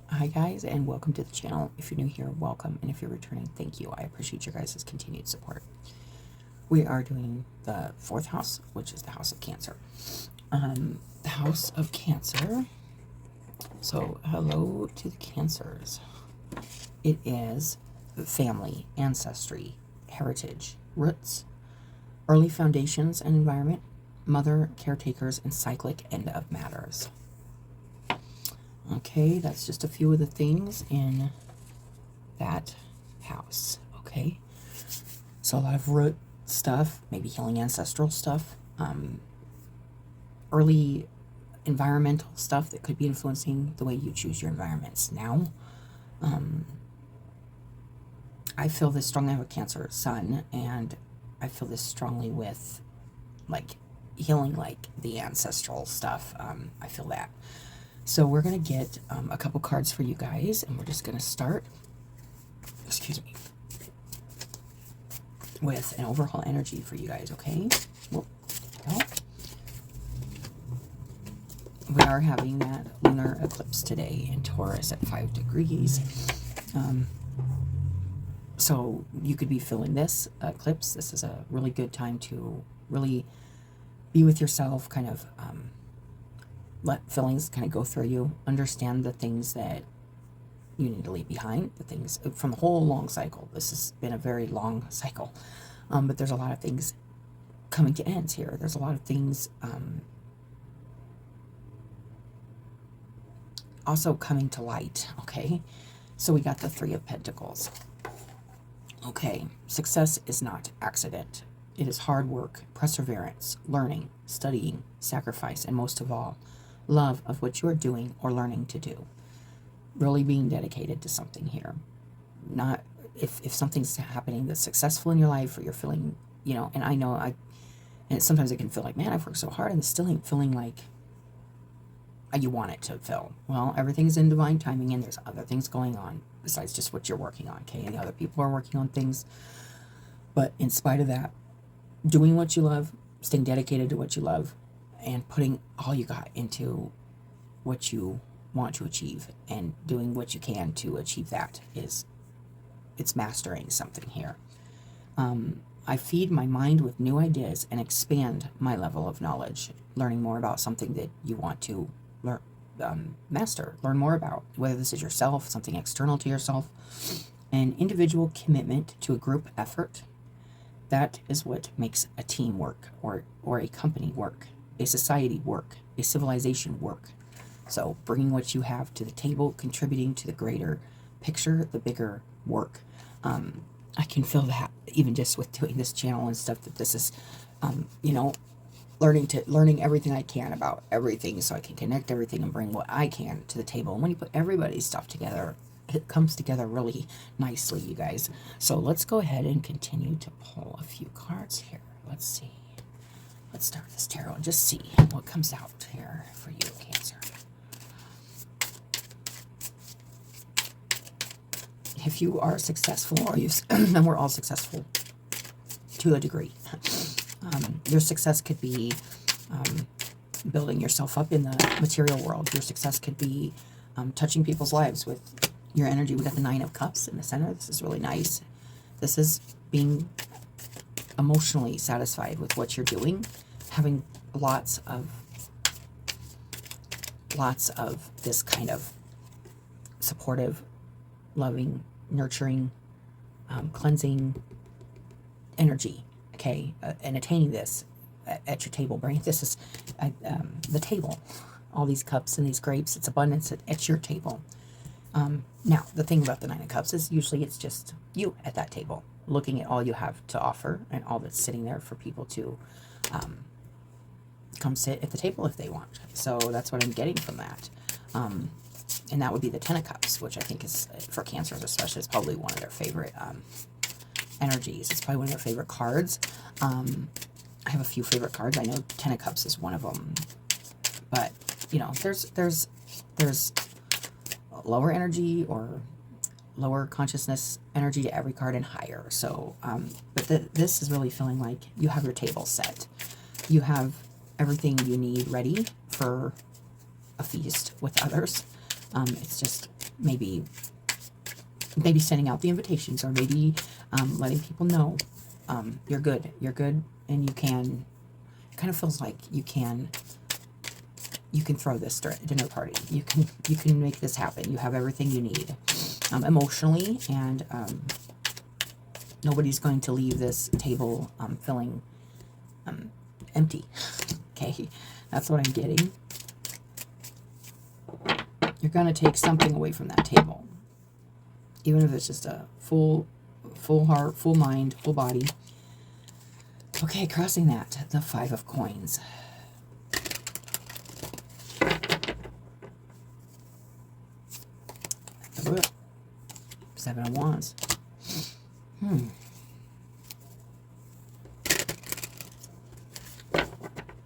Hi guys, and welcome to the channel. If you're new here, welcome, and if you're returning, thank you. I appreciate your guys' continued support. We are doing the fourth house, which is the house of Cancer. The house of Cancer. So, hello to the Cancers. It is family, ancestry, heritage, roots, early foundations and environment, mother, caretakers, and cyclic end of matters. Okay, that's just a few of the things in that house. Okay, so a lot of root stuff, maybe healing ancestral stuff, early environmental stuff that could be influencing the way you choose your environments now. I feel this strongly with Cancer Sun, and I feel this strongly with like healing, like the ancestral stuff. I feel that. So we're going to get a couple cards for you guys, and we're just going to start, excuse me, with an overall energy for you guys, okay? Well, we are having that lunar eclipse today in Taurus at 5 degrees. So you could be feeling this eclipse. This is a really good time to really be with yourself, kind of let feelings kind of go through you, understand the things that you need to leave behind, the things from the whole long cycle. This has been a very long cycle, but there's a lot of things coming to ends here. There's a lot of things also coming to light, okay? So we got the Three of Pentacles. Okay, success is not accident. It is hard work, perseverance, learning, studying, sacrifice, and most of all, love of what you are doing or learning to do. Really being dedicated to something here. Not if something's happening that's successful in your life, or you're feeling, you know, and I know and sometimes it can feel like, man, I've worked so hard and it's still ain't feeling like you want it to feel. Well, everything's in divine timing, and there's other things going on besides just what you're working on, okay? And the other people are working on things. But in spite of that, doing what you love, staying dedicated to what you love, and putting all you got into what you want to achieve, and doing what you can to achieve that, it's mastering something here. I feed my mind with new ideas and expand my level of knowledge, learning more about something that you want to master, learn more about, whether this is yourself, something external to yourself, an individual commitment to a group effort. That is what makes a team work, or a company work, a society work, a civilization work. So bringing what you have to the table, contributing to the greater picture, the bigger work. I can feel that even just with doing this channel and stuff, that this is, you know, learning everything I can about everything, so I can connect everything and bring what I can to the table. And when you put everybody's stuff together, it comes together really nicely, you guys. So let's go ahead and continue to pull a few cards here. Let's see. Let's start this tarot and just see what comes out here for you, Cancer. If you are successful, or you, and we're all successful to a degree, your success could be building yourself up in the material world. Your success could be touching people's lives with your energy. We got the Nine of Cups in the center. This is really nice. This is being emotionally satisfied with what you're doing, having lots of this kind of supportive, loving, nurturing, cleansing energy, okay? And attaining this at your table. Bring this is the table. All these cups and these grapes, it's abundance at your table. Now, the thing about the Nine of Cups is usually it's just you at that table, looking at all you have to offer and all that's sitting there for people to come sit at the table if they want. So that's what I'm getting from that. And that would be the Ten of Cups, which I think is, for Cancers especially, is probably one of their favorite energies. It's probably one of their favorite cards. I have a few favorite cards. I know Ten of Cups is one of them. But, you know, there's lower energy or lower consciousness energy to every card, and higher. So, but this is really feeling like you have your table set. You have everything you need ready for a feast with others. It's just maybe sending out the invitations, or maybe letting people know you're good, and you can. It kind of feels like you can throw this dinner party. You can make this happen. You have everything you need emotionally, and nobody's going to leave this table feeling empty. Okay, that's what I'm getting. You're going to take something away from that table, even if it's just a full heart, full mind, full body. Okay, crossing that, the 5 of coins. The 7 of wands.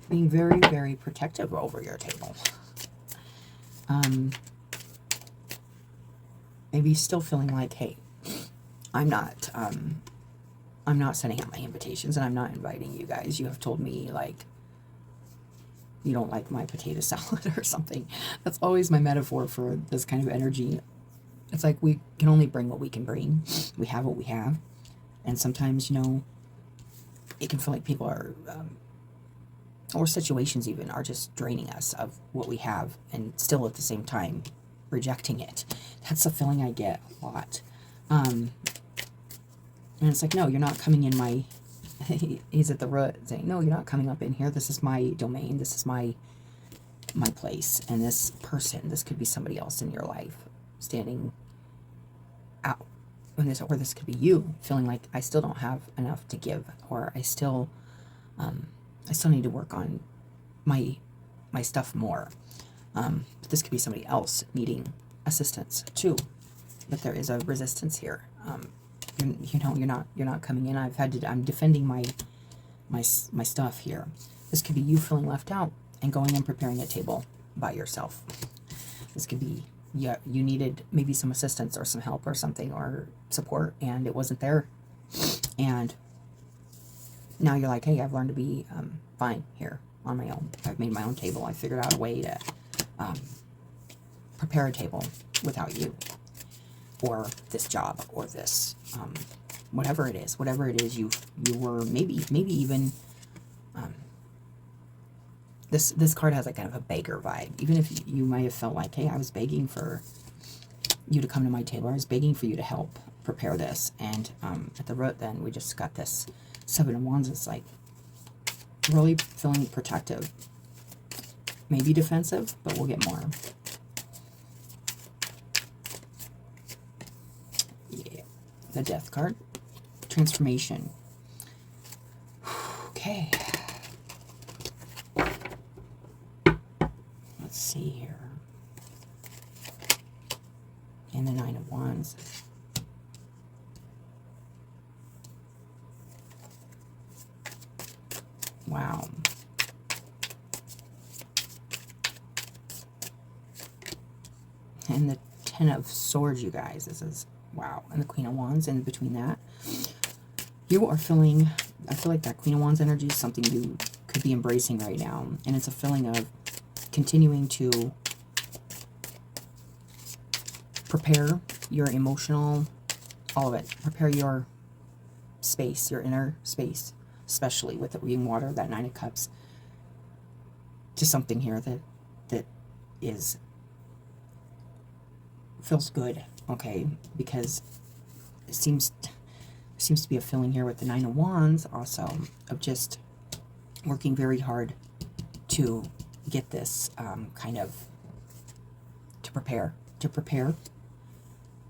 Being very, very protective over your table. Maybe still feeling like, hey, I'm not sending out my invitations, and I'm not inviting you guys. You have told me, like, you don't like my potato salad or something. That's always my metaphor for this kind of energy. It's like we can only bring what we can bring. We have what we have. And sometimes, you know, it can feel like people are, or situations even, are just draining us of what we have, and still at the same time rejecting it. That's the feeling I get a lot. And it's like, no, you're not coming in my, he's at the root saying, no, you're not coming up in here. This is my domain. This is my place. And this person, this could be somebody else in your life standing out. Or this could be you feeling like, I still don't have enough to give, or I still need to work on my stuff more. But this could be somebody else needing assistance too. But there is a resistance here. You're not coming in. I'm defending my stuff here. This could be you feeling left out and going and preparing a table by yourself. This could be, yeah, you needed maybe some assistance or some help or something, or support, and it wasn't there. And now you're like, hey, I've learned to be fine here on my own. I've made my own table. I figured out a way to prepare a table without you, or this job, or this whatever it is you were, maybe even this card has a kind of a beggar vibe. Even if you might have felt like, hey, I was begging for you to come to my table, I was begging for you to help prepare this, and at the root, then we just got this 7 of wands. It's like really feeling protective, maybe defensive, but we'll get more. Yeah, the death card, transformation. Okay, let's see here. And the 9 of wands. Wow. And the 10 of swords, you guys. This is, wow. And the Queen of Wands in between that. You are feeling, I feel like that Queen of Wands energy is something you could be embracing right now. And it's a feeling of continuing to prepare your emotional, all of it. Prepare your space, your inner space. Especially with it being water, that 9 of cups, to something here that feels good, okay? Because it seems to be a feeling here with the 9 of wands also of just working very hard to get this kind of to prepare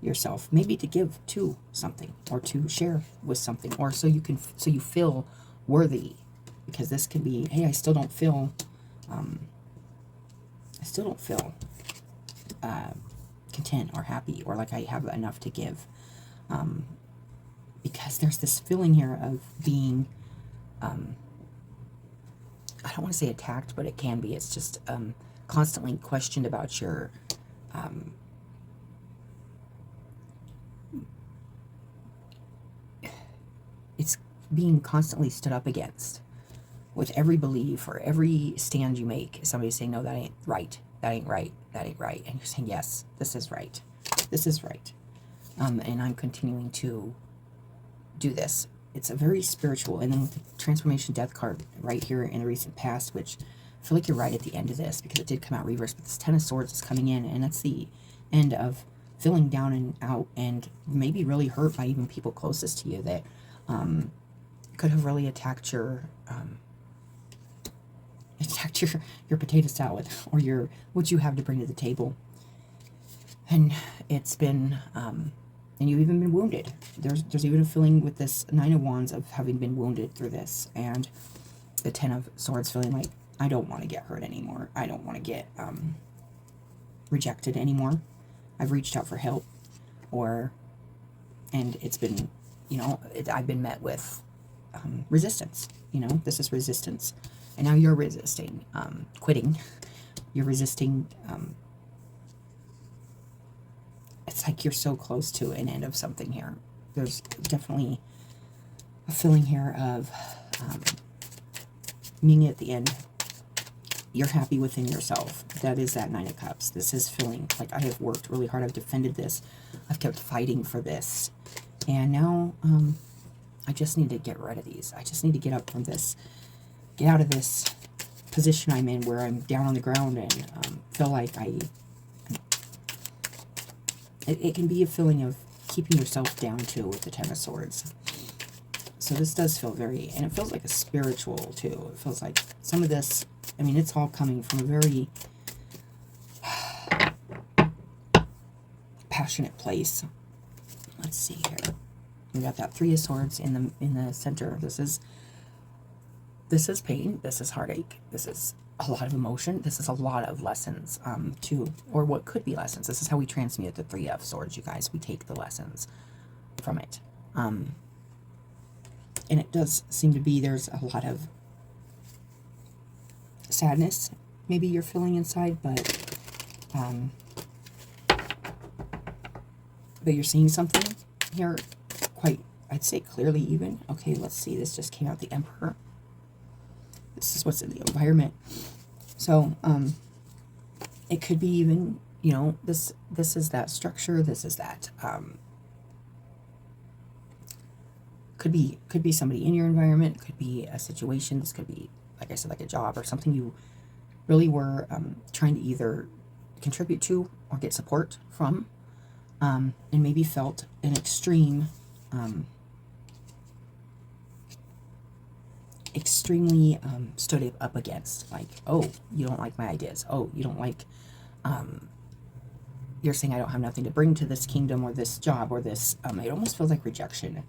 yourself, maybe to give to something, or to share with something, or so you feel worthy. Because this could be, hey, I still don't feel content or happy, or like I have enough to give, because there's this feeling here of being I don't want to say attacked, but it can be. It's just constantly questioned about your it's being constantly stood up against with every belief or every stand you make. Somebody's saying, no, that ain't right, that ain't right, that ain't right, and you're saying, yes, this is right. This is right. And I'm continuing to do this. It's a very spiritual, and then with the transformation death card right here in the recent past, which I feel like you're right at the end of this because it did come out reverse, but this Ten of Swords is coming in, and that's the end of feeling down and out and maybe really hurt by even people closest to you that could have really attacked your potato salad or your what you have to bring to the table. And it's been and you've even been wounded. There's even a feeling with this Nine of Wands of having been wounded through this, and the Ten of Swords feeling like, I don't want to get hurt anymore. I don't want to get rejected anymore. I've reached out for help, and it's been, I've been met with resistance. This is resistance, and now you're resisting, quitting. You're resisting. It's like you're so close to an end of something here. There's definitely a feeling here of meaning at the end. You're happy within yourself. That is that Nine of Cups. This is feeling like I have worked really hard. I've defended this. I've kept fighting for this. And now I just need to get rid of these. I just need to get up from this, get out of this position I'm in where I'm down on the ground and feel like it can be a feeling of keeping yourself down too with the Ten of Swords. So this does feel very, and it feels like a spiritual too. It feels like some of this, I mean, it's all coming from a very passionate place. Let's see here. We got that Three of Swords in the center. This is pain. This is heartache. This is a lot of emotion. This is a lot of lessons too, or what could be lessons. This is how we transmute the Three of Swords, you guys. We take the lessons from it. And it does seem to be there's a lot of sadness maybe you're feeling inside, but you're seeing something here quite, I'd say clearly even. Okay, let's see. This just came out, the Emperor. This is what's in the environment. So it could be even, this is that structure. This is that could be somebody in your environment. Could be a situation. This could be, like I said, like a job or something you really were trying to either contribute to or get support from, and maybe felt an extremely stood up against, like, oh, you don't like my ideas, oh, you don't like, you're saying I don't have nothing to bring to this kingdom or this job or this, it almost feels like rejection.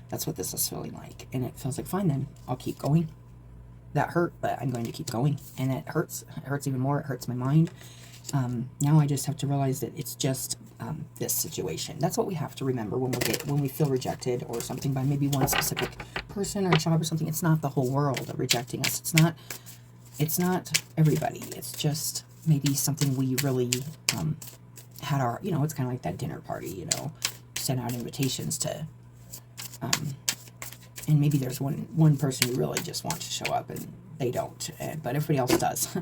That's what this is feeling like, and it feels like, fine then, I'll keep going. That hurt, but I'm going to keep going, and it hurts even more. It hurts my mind. Now I just have to realize that it's just this situation. That's what we have to remember when we feel rejected or something by maybe one specific person or job or something. It's not the whole world rejecting us. It's not everybody. It's just maybe something we really had our, it's kind of like that dinner party, sent out invitations to, and maybe there's one person who really just wants to show up and they don't, but everybody else does.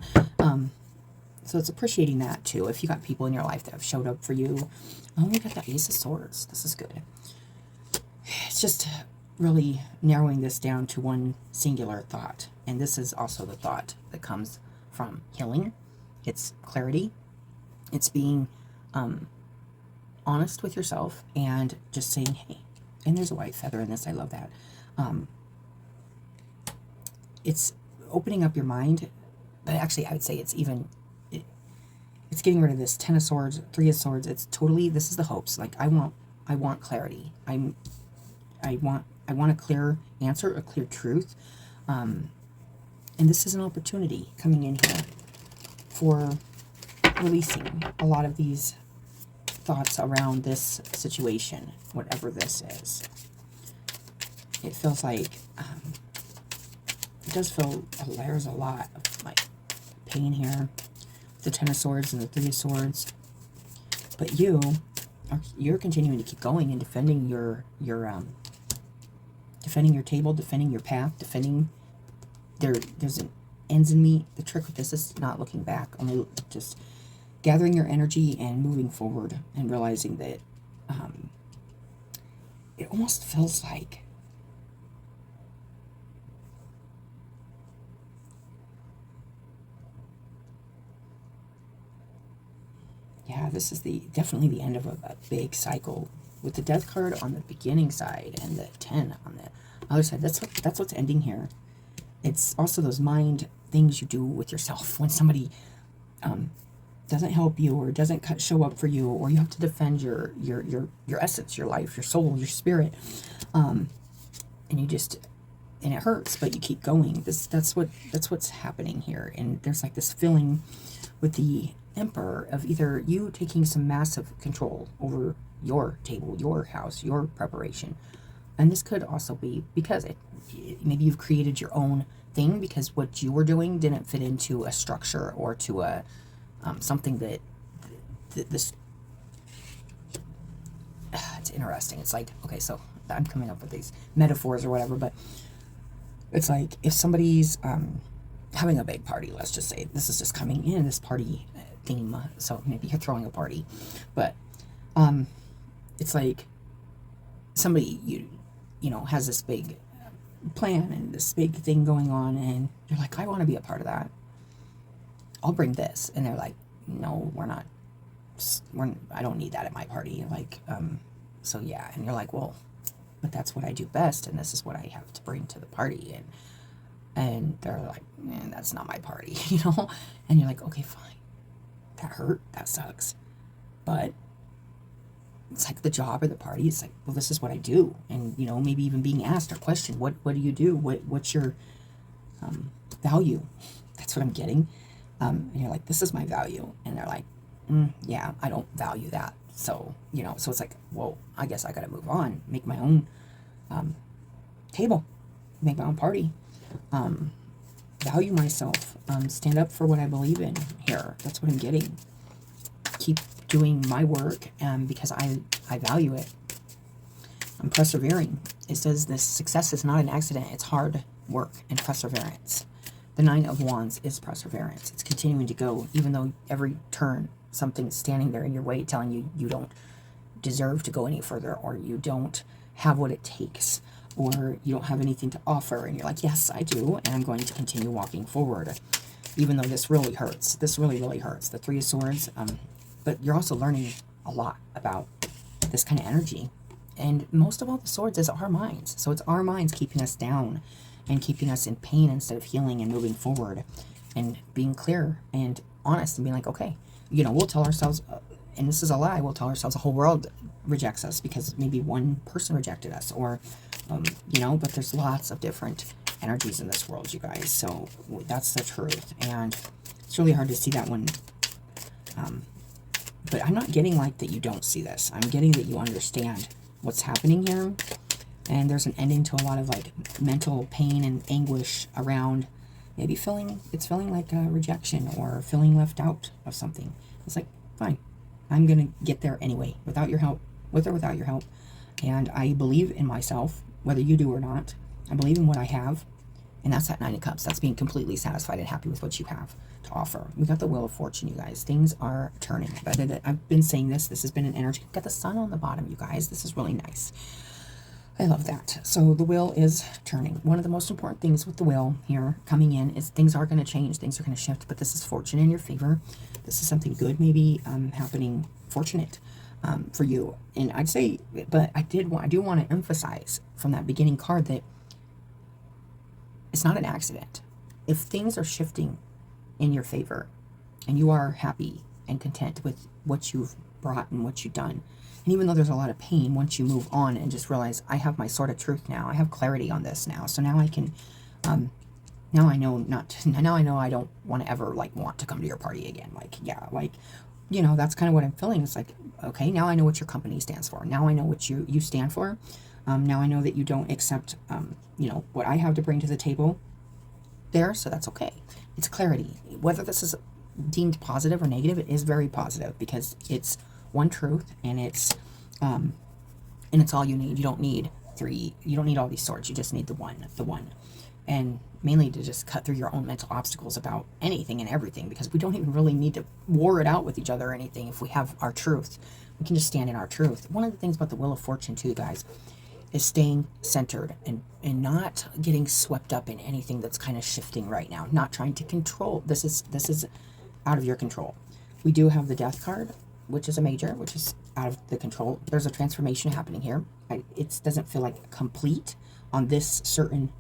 So it's appreciating that too. If you got people in your life that have showed up for you. Oh, we got the Ace of Swords. This is good. It's just really narrowing this down to one singular thought. And this is also the thought that comes from healing. It's clarity. It's being honest with yourself and just saying, hey, and there's a white feather in this. I love that. It's opening up your mind, but actually I would say it's even, it's getting rid of this Ten of Swords, Three of Swords. It's totally, this is the hopes. Like, I want clarity. I want a clear answer, a clear truth. And this is an opportunity coming in here for releasing a lot of these thoughts around this situation, whatever this is. It feels like, it does feel, there's a lot of like pain here. The Ten of Swords and the Three of Swords. But you're continuing to keep going and defending your table, defending your path, defending there's an ends in me. The trick with this is not looking back, only just gathering your energy and moving forward and realizing that it almost feels like this is definitely the end of a big cycle with the death card on the beginning side and the 10 on the other side. That's what's ending here. It's also those mind things you do with yourself when somebody doesn't help you or doesn't show up for you, or you have to defend your essence, your life, your soul, your spirit, and it hurts, but you keep going. That's what's happening here. And there's like this feeling with the Emperor of either you taking some massive control over your table, your house, your preparation, and this could also be because maybe you've created your own thing because what you were doing didn't fit into a structure or to a something that this. It's interesting. It's like, okay, so I'm coming up with these metaphors or whatever, but it's like if somebody's having a big party, let's just say this is just coming in this party theme, so maybe you're throwing a party, but it's like somebody you know has this big plan and this big thing going on, and you're like, I want to be a part of that, I'll bring this, and they're like, no, I don't need that at my party, like so yeah, and you're like, well, but that's what I do best, and this is what I have to bring to the party, and they're like, man, that's not my party, you know, and you're like, okay, fine, that hurt, that sucks, but it's like the job or the party, it's like, well, this is what I do, and you know, maybe even being asked or questioned, what do you do, what's your value, that's what I'm getting, and you're like, this is my value, and they're like, yeah, I don't value that, so, you know, so it's like, well, I guess I gotta move on, make my own table, make my own party, value myself, stand up for what I believe in here. That's what I'm getting. Keep doing my work because I value it. I'm persevering. It says this success is not an accident. It's hard work and perseverance. The 9 of Wands is perseverance. It's continuing to go, even though every turn something's standing there in your way telling you you don't deserve to go any further, or you don't have what it takes, or you don't have anything to offer, and you're like, yes, I do, and I'm going to continue walking forward, even though this really hurts. This really, really hurts. The 3 of Swords, but you're also learning a lot about this kind of energy, and most of all, the Swords is our minds, so it's our minds keeping us down and keeping us in pain instead of healing and moving forward and being clear and honest and being like, okay, you know, we'll tell ourselves, and this is a lie, we'll tell ourselves the whole world rejects us because maybe one person rejected us, or you know, but there's lots of different energies in this world, you guys, so that's the truth, and it's really hard to see that one, but I'm not getting like that you don't see this. I'm getting that you understand what's happening here, and there's an ending to a lot of like mental pain and anguish around maybe feeling like rejection or feeling left out of something. It's like, fine, I'm gonna get there anyway, without your help, with or without your help, and I believe in myself, whether you do or not. I believe in what I have, and that's that 9 of Cups. That's being completely satisfied and happy with what you have to offer. We got the Wheel of Fortune, you guys. Things are turning. I've been saying this. This has been an energy. Got the sun on the bottom, you guys. This is really nice. I love that. So the wheel is turning. One of the most important things with the wheel here coming in is things are going to change. Things are going to shift, but this is fortune in your favor. This is something good maybe happening, fortunate for you. And I'd say, but I do want to emphasize from that beginning card that it's not an accident. If things are shifting in your favor and you are happy and content with what you've brought and what you've done, and even though there's a lot of pain, once you move on and just realize, I have my sort of truth now, I have clarity on this now, so now I can, now I know I don't want to ever, like, want to come to your party again, like, yeah, like, you know, that's kind of what I'm feeling. It's like, okay, now I know what your company stands for, now I know what you stand for, now I know that you don't accept, you know, what I have to bring to the table there, so that's okay. It's clarity. Whether this is deemed positive or negative, it is very positive, because it's one truth, and it's all you need. You don't need 3, you don't need all these swords, you just need the one, and mainly to just cut through your own mental obstacles about anything and everything, because we don't even really need to war it out with each other or anything. If we have our truth, we can just stand in our truth. One of the things about the Wheel of Fortune too, guys, is staying centered and not getting swept up in anything that's kind of shifting right now, not trying to control. This is out of your control. We do have the Death card, which is a major, which is out of the control. There's a transformation happening here. It doesn't feel like complete on this certain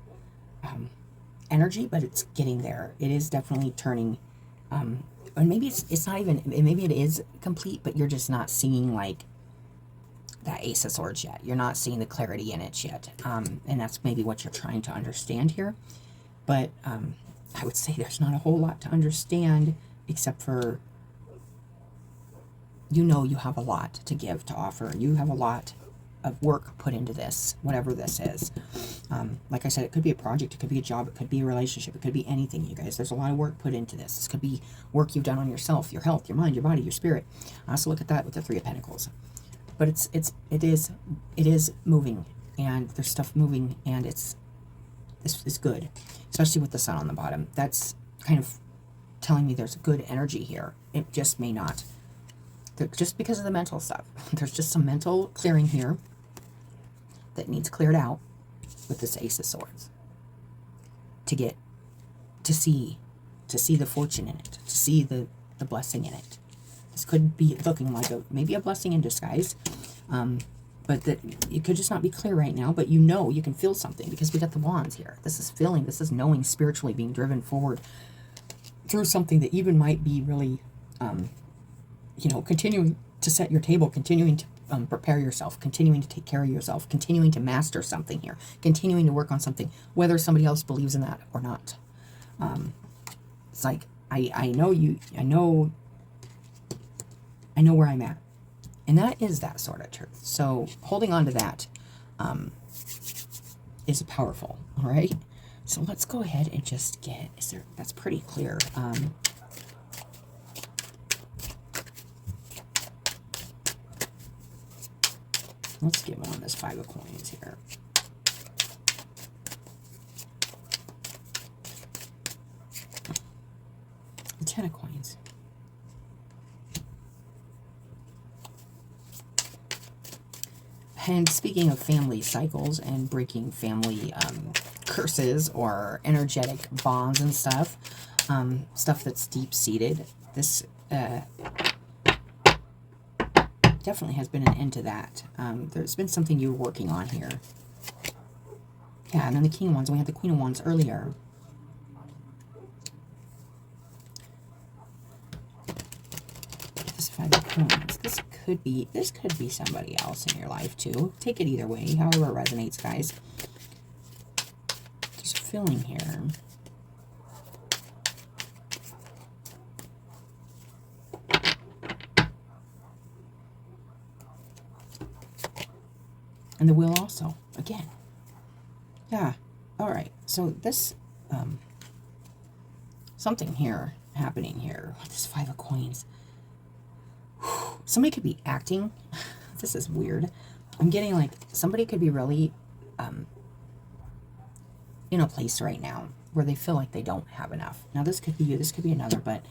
energy, but it's getting there. It is definitely turning, and maybe it's not even, maybe it is complete, but you're just not seeing like that Ace of Swords yet. You're not seeing the clarity in it yet, and that's maybe what you're trying to understand here. But I would say there's not a whole lot to understand, except for you have a lot to give, to offer. You have a lot of work put into this, whatever this is. Like I said, it could be a project, it could be a job, it could be a relationship, it could be anything, you guys. There's a lot of work put into this. This could be work you've done on yourself, your health, your mind, your body, your spirit. I also look at that with the Three of Pentacles. But it is moving, and there's stuff moving, and it's good, especially with the Sun on the bottom. That's kind of telling me there's good energy here. It just may not, just because of the mental stuff. There's just some mental clearing here that needs cleared out with this Ace of Swords to see the fortune in it, to see the blessing in it. This could be looking like maybe a blessing in disguise, but that it could just not be clear right now. But you can feel something, because we got the Wands here. This is feeling, this is knowing, spiritually being driven forward through something that even might be really, continuing to set your table, continuing to prepare yourself, continuing to take care of yourself, continuing to master something here, continuing to work on something, whether somebody else believes in that or not. It's like, I know where I'm at. And that is that sort of truth. So holding on to that is powerful. All right. So let's go ahead and just get, that's pretty clear. Let's get one on this Five of Coins here. The Ten of Coins. And speaking of family cycles and breaking family curses or energetic bonds and stuff, stuff that's deep-seated, this definitely has been an end to that. There's been something you were working on here. Yeah, and then the King of Wands, and we had the Queen of Wands earlier. This Five of Coins. This could be somebody else in your life too. Take it either way, however it resonates, guys. Just feeling here. And the Wheel also, again. Yeah, all right. So this, something here happening here with this Five of Coins. Somebody could be acting. This is weird. I'm getting like somebody could be really in a place right now where they feel like they don't have enough. Now this could be you, this could be another, but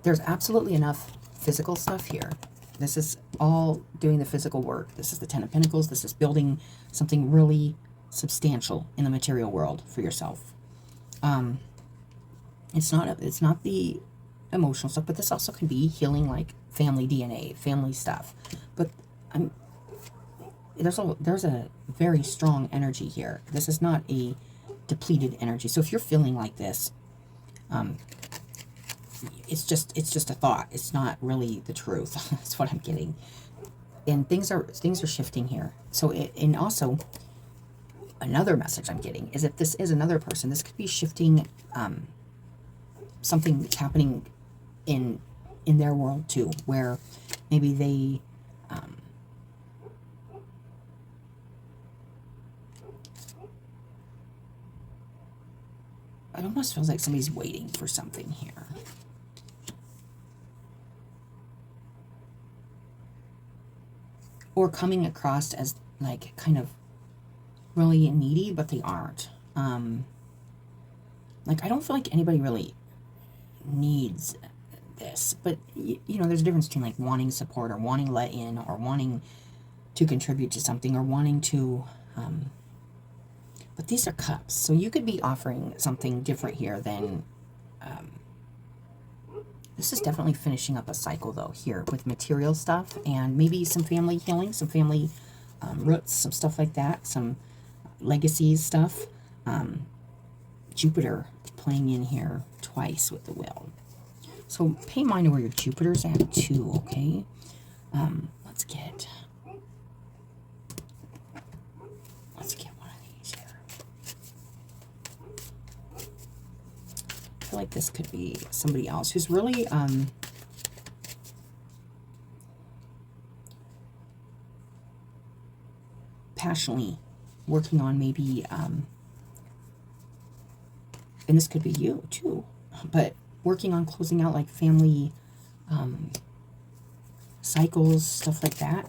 there's absolutely enough physical stuff here. This is all doing the physical work. This is the Ten of Pentacles. This is building something really substantial in the material world for yourself. It's not the emotional stuff, but this also can be healing, like family DNA, family stuff. But there's a very strong energy here. This is not a depleted energy. So if you're feeling like this, it's just a thought. It's not really the truth. That's what I'm getting. And things are shifting here. So and also another message I'm getting is if this is another person, this could be shifting something that's happening in their world too, where maybe they it almost feels like somebody's waiting for something here. Or coming across as like kind of really needy, but they aren't. Like, I don't feel like anybody really needs this, but you know, there's a difference between like wanting support or wanting let in or wanting to contribute to something or wanting to, but these are cups, so you could be offering something different here than, this is definitely finishing up a cycle though here with material stuff and maybe some family healing, some family roots, some stuff like that, some legacies stuff. Jupiter playing in here twice with the wheel. So pay mind to where your Jupiter's at too, okay? Let's get one of these here. I feel like this could be somebody else who's really passionately working on maybe and this could be you too, but working on closing out like family cycles, stuff like that.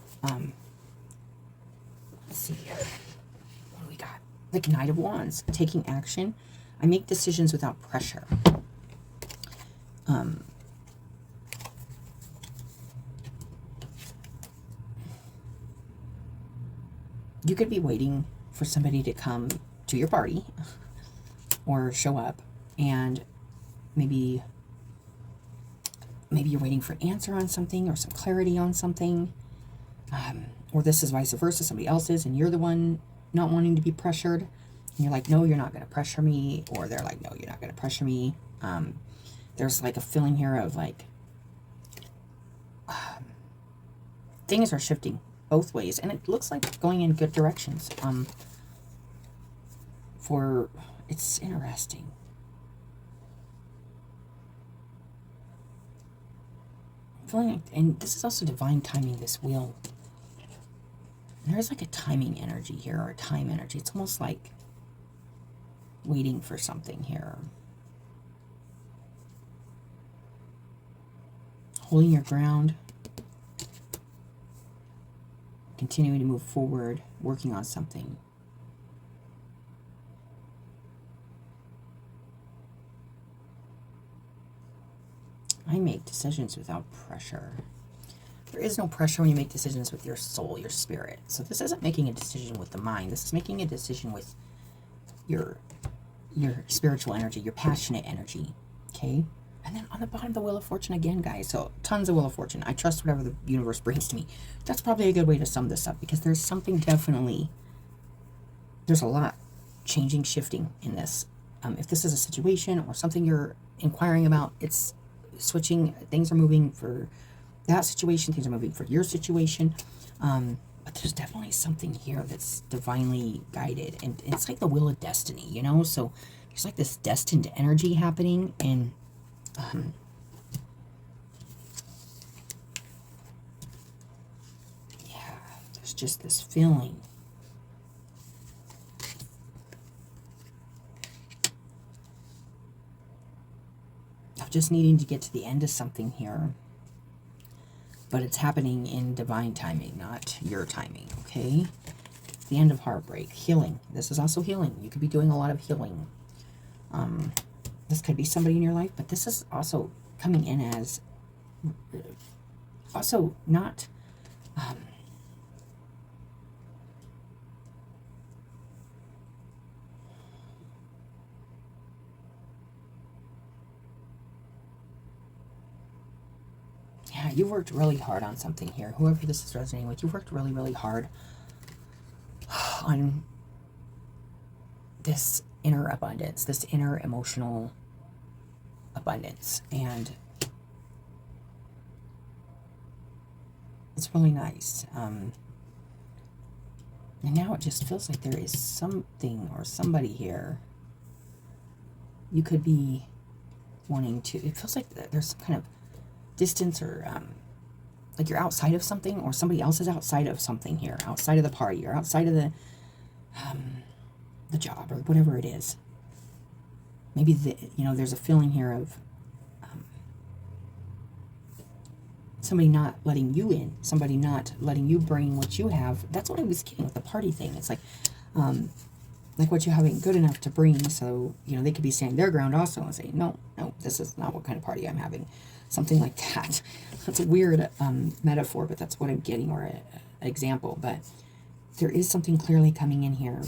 Let's see here. What do we got? The Knight of Wands, taking action. I make decisions without pressure. You could be waiting for somebody to come to your party or show up, and maybe you're waiting for an answer on something or some clarity on something, or this is vice versa, somebody else is and you're the one not wanting to be pressured, and you're like, no, you're not going to pressure me, or they're like, no, you're not going to pressure me. There's like a feeling here of like things are shifting both ways, and it looks like going in good directions. It's interesting. I'm feeling like, and this is also divine timing, this wheel. And there's like a timing energy here, or a time energy. It's almost like waiting for something here. Holding your ground. Continuing to move forward, working on something. I make decisions without pressure. There is no pressure when you make decisions with your soul, your spirit. So this isn't making a decision with the mind. This is making a decision with your spiritual energy, your passionate energy. Okay? And then on the bottom, the Wheel of Fortune again, guys. So tons of Wheel of Fortune. I trust whatever the universe brings to me. That's probably a good way to sum this up, because there's something definitely, there's a lot changing, shifting in this. If this is a situation or something you're inquiring about, it's switching. Things are moving for that situation. Things are moving for your situation. But there's definitely something here that's divinely guided. And it's like the Wheel of Destiny, you know? So there's like this destined energy happening, and yeah, there's just this feeling. Of just needing to get to the end of something here. But it's happening in divine timing, not your timing, okay? The end of heartbreak. Healing. This is also healing. You could be doing a lot of healing. This could be somebody in your life, but this is also coming in as also not yeah, you worked really hard on something here. Whoever this is resonating with, you worked really, really hard on this inner abundance, this inner emotional abundance, and it's really nice. And now it just feels like there is something or somebody here you could be wanting to, it feels like there's some kind of distance, or like you're outside of something, or somebody else is outside of something here, outside of the party, or outside of the job, or whatever it is. Maybe there's a feeling here of somebody not letting you in, somebody not letting you bring what you have. That's what I was getting with the party thing. It's like like what you have ain't good enough to bring. So, they could be standing their ground also and say, no, this is not what kind of party I'm having. Something like that. That's a weird metaphor, but that's what I'm getting, or an example. But there is something clearly coming in here.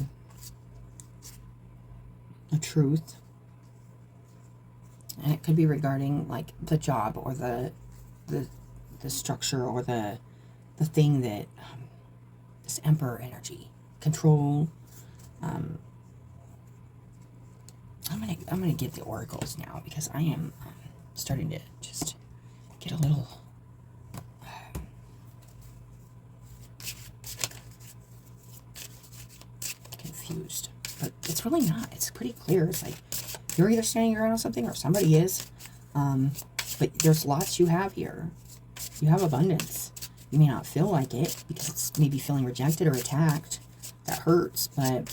A truth. And it could be regarding like the job or the structure or the thing that this Emperor energy, control. I'm gonna get the oracles now, because I am starting to just get a little confused. But it's really not. It's pretty clear. It's like you're either standing around on something or somebody is. But there's lots you have here. You have abundance. You may not feel like it because it's maybe feeling rejected or attacked. That hurts, but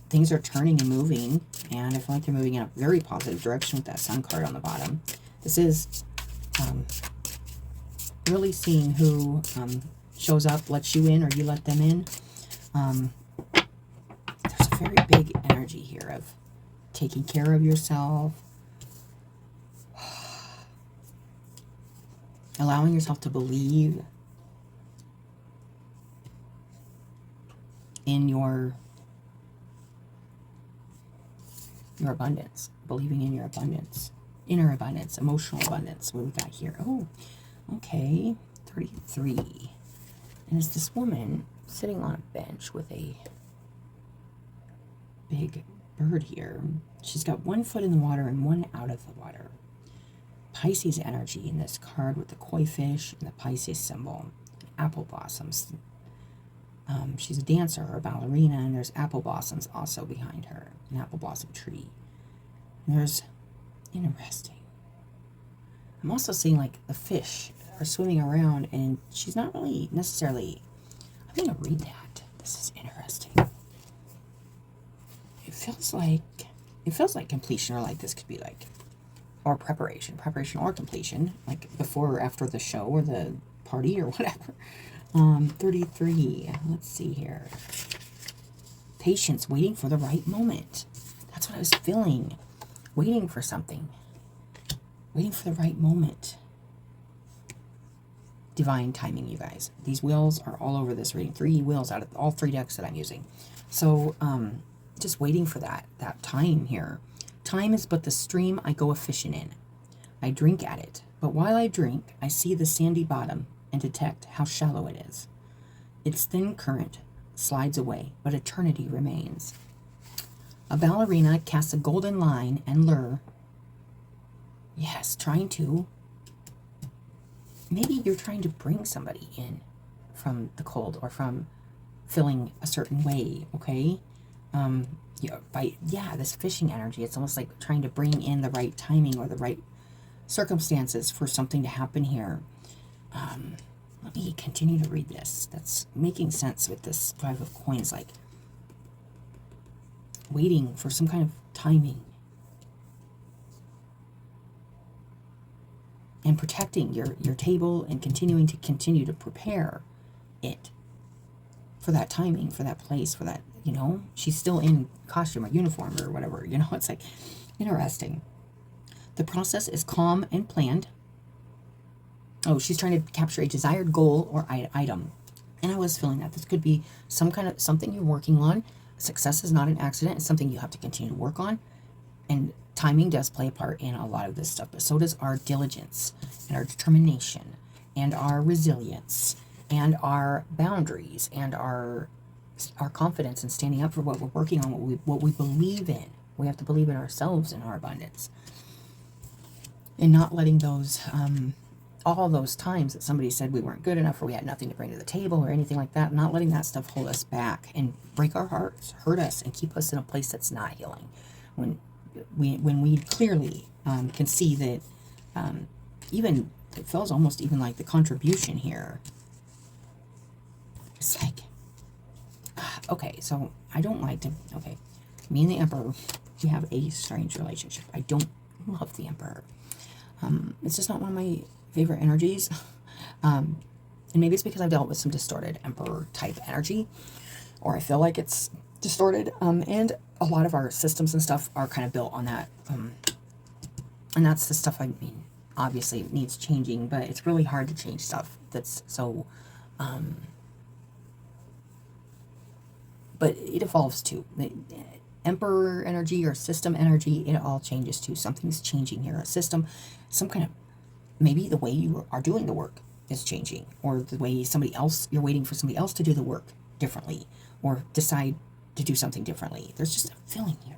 things are turning and moving, and I feel like they're moving in a very positive direction with that Sun card on the bottom. This is really seeing who shows up, lets you in, or you let them in. There's a very big energy here of taking care of yourself, allowing yourself to believe in your abundance, believing in your abundance, inner abundance, emotional abundance. What we got here? Oh, okay, 33. And it's this woman sitting on a bench with a big bird here. She's got one foot in the water and one out of the water. Pisces energy in this card with the koi fish and the Pisces symbol. Apple blossoms. She's a dancer or a ballerina, and there's apple blossoms also behind her. An apple blossom tree. And there's, interesting. I'm also seeing like the fish are swimming around, and she's not really necessarily, I'm going to read that. This is interesting. It feels like completion, or like this could be like, or preparation or completion, like before or after the show or the party or whatever. 33, let's see here. Patience, waiting for the right moment. That's what I was feeling. Waiting for something. Waiting for the right moment. Divine timing, you guys. These wheels are all over this reading. 3 wheels out of all 3 decks that I'm using. So, just waiting for that time here. Time is but the stream I go a-fishing in. I drink at it, but while I drink, I see the sandy bottom and detect how shallow it is. Its thin current slides away, but eternity remains. A ballerina casts a golden line and lure. Yes, maybe you're trying to bring somebody in from the cold or from feeling a certain way, okay? This fishing energy, it's almost like trying to bring in the right timing or the right circumstances for something to happen here. Let me continue to read this. That's making sense with this 5 of coins, like waiting for some kind of timing and protecting your table and continuing to prepare it for that timing, for that place, for that, she's still in costume or uniform or whatever, it's like interesting. The process is calm and planned. Oh, she's trying to capture a desired goal or item. And I was feeling that this could be something you're working on. Success is not an accident. It's something you have to continue to work on. And timing does play a part in a lot of this stuff. But so does our diligence and our determination and our resilience and our boundaries and our confidence in standing up for what we're working on, what we believe in. We have to believe in ourselves and our abundance. And not letting those... all those times that somebody said we weren't good enough or we had nothing to bring to the table or anything like that, not letting that stuff hold us back and break our hearts, hurt us, and keep us in a place that's not healing. When we clearly can see that even, it feels almost even like the contribution here. It's like, okay, so I don't like to, me and the Emperor, we have a strange relationship. I don't love the Emperor. It's just not one of my favorite energies. And maybe it's because I've dealt with some distorted Emperor type energy, or I feel like it's distorted. And a lot of our systems and stuff are kind of built on that. And that's the stuff, I mean, obviously it needs changing, but it's really hard to change stuff that's so, but it evolves too. The emperor energy or system energy, it all changes too. Something's changing here. A system, some kind of, maybe the way you are doing the work is changing, or the way somebody else, you're waiting for somebody else to do the work differently, or decide to do something differently. There's just a feeling here.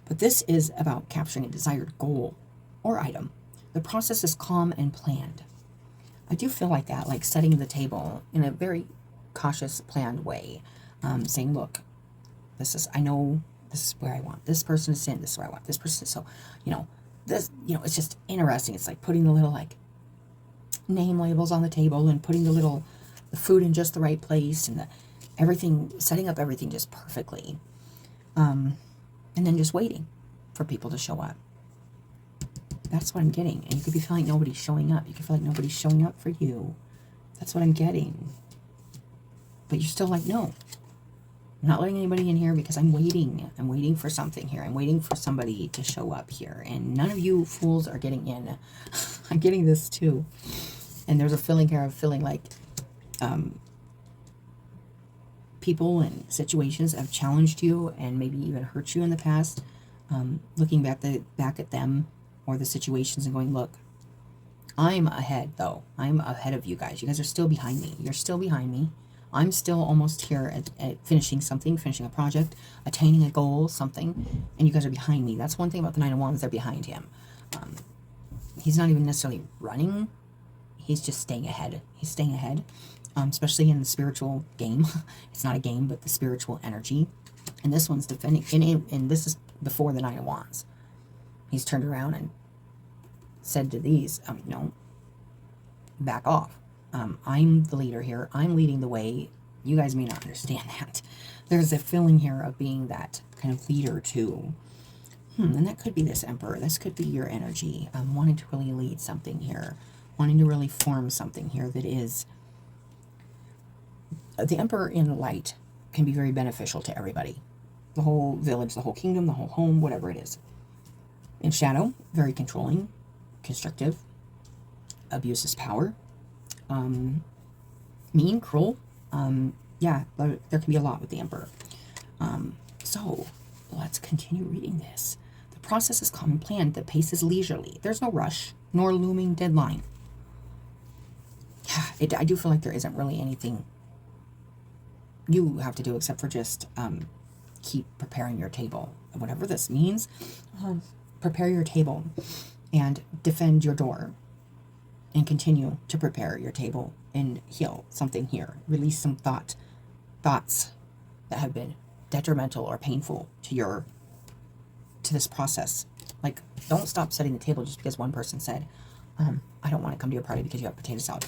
But this is about capturing a desired goal or item. The process is calm and planned. I do feel like that, like setting the table in a very cautious, planned way, saying, look, this is, I know this is where I want this person to sit, this is where I want this person to, so, this, it's just interesting. It's like putting the little, like, name labels on the table and putting the food in just the right place, and everything, setting up everything just perfectly. And then just waiting for people to show up. That's what I'm getting. And you could be feeling like nobody's showing up. You could feel like nobody's showing up for you. That's what I'm getting. But you're still like, no, I'm not letting anybody in here because I'm waiting. I'm waiting for something here. I'm waiting for somebody to show up here. And none of you fools are getting in. I'm getting this too. And there's a feeling here of feeling like people and situations have challenged you and maybe even hurt you in the past. Looking back at them or the situations and going, look, I'm ahead though. I'm ahead of you guys. You guys are still behind me. You're still behind me. I'm still almost here at finishing something, finishing a project, attaining a goal, something, and you guys are behind me. That's one thing about the Nine of Wands, they're behind him. He's not even necessarily running. He's just staying ahead. He's staying ahead, especially in the spiritual game. It's not a game, but the spiritual energy. And this one's defending, and this is before the Nine of Wands. He's turned around and said to these, back off. I'm the leader here. I'm leading the way. You guys may not understand that. There's a feeling here of being that kind of leader too. And that could be this Emperor. This could be your energy. Wanting to really lead something here. Wanting to really form something here that is... The Emperor in light can be very beneficial to everybody. The whole village, the whole kingdom, the whole home, whatever it is. In shadow, very controlling, constrictive, abuses power, mean, cruel. Yeah, there can be a lot with the Emperor. So let's continue reading this. The process is calm and planned. The pace is leisurely. There's no rush, nor looming deadline. Yeah, I do feel like there isn't really anything you have to do except for just keep preparing your table. Whatever this means, prepare your table and defend your door and continue to prepare your table and heal something here. Release some thoughts that have been detrimental or painful to this process. Like, don't stop setting the table just because one person said, I don't want to come to your party because you have potato salad.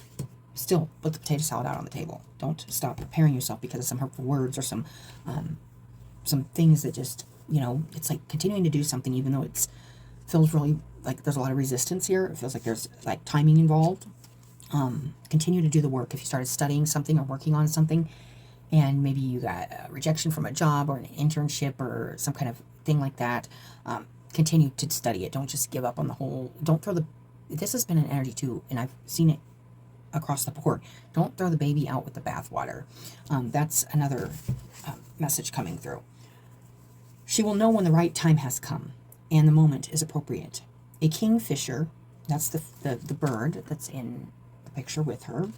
Still, put the potato salad out on the table. Don't stop preparing yourself because of some hurtful words or some things that just, it's like continuing to do something even though it feels really like there's a lot of resistance here. It feels like there's like timing involved. Continue to do the work. If you started studying something or working on something and maybe you got a rejection from a job or an internship or some kind of thing like that, continue to study it. Don't just give up on the whole. Don't throw this has been an energy too, and I've seen it across the board. Don't throw the baby out with the bathwater. That's another message coming through. She will know when the right time has come and the moment is appropriate. A kingfisher, that's the bird that's in the picture with her.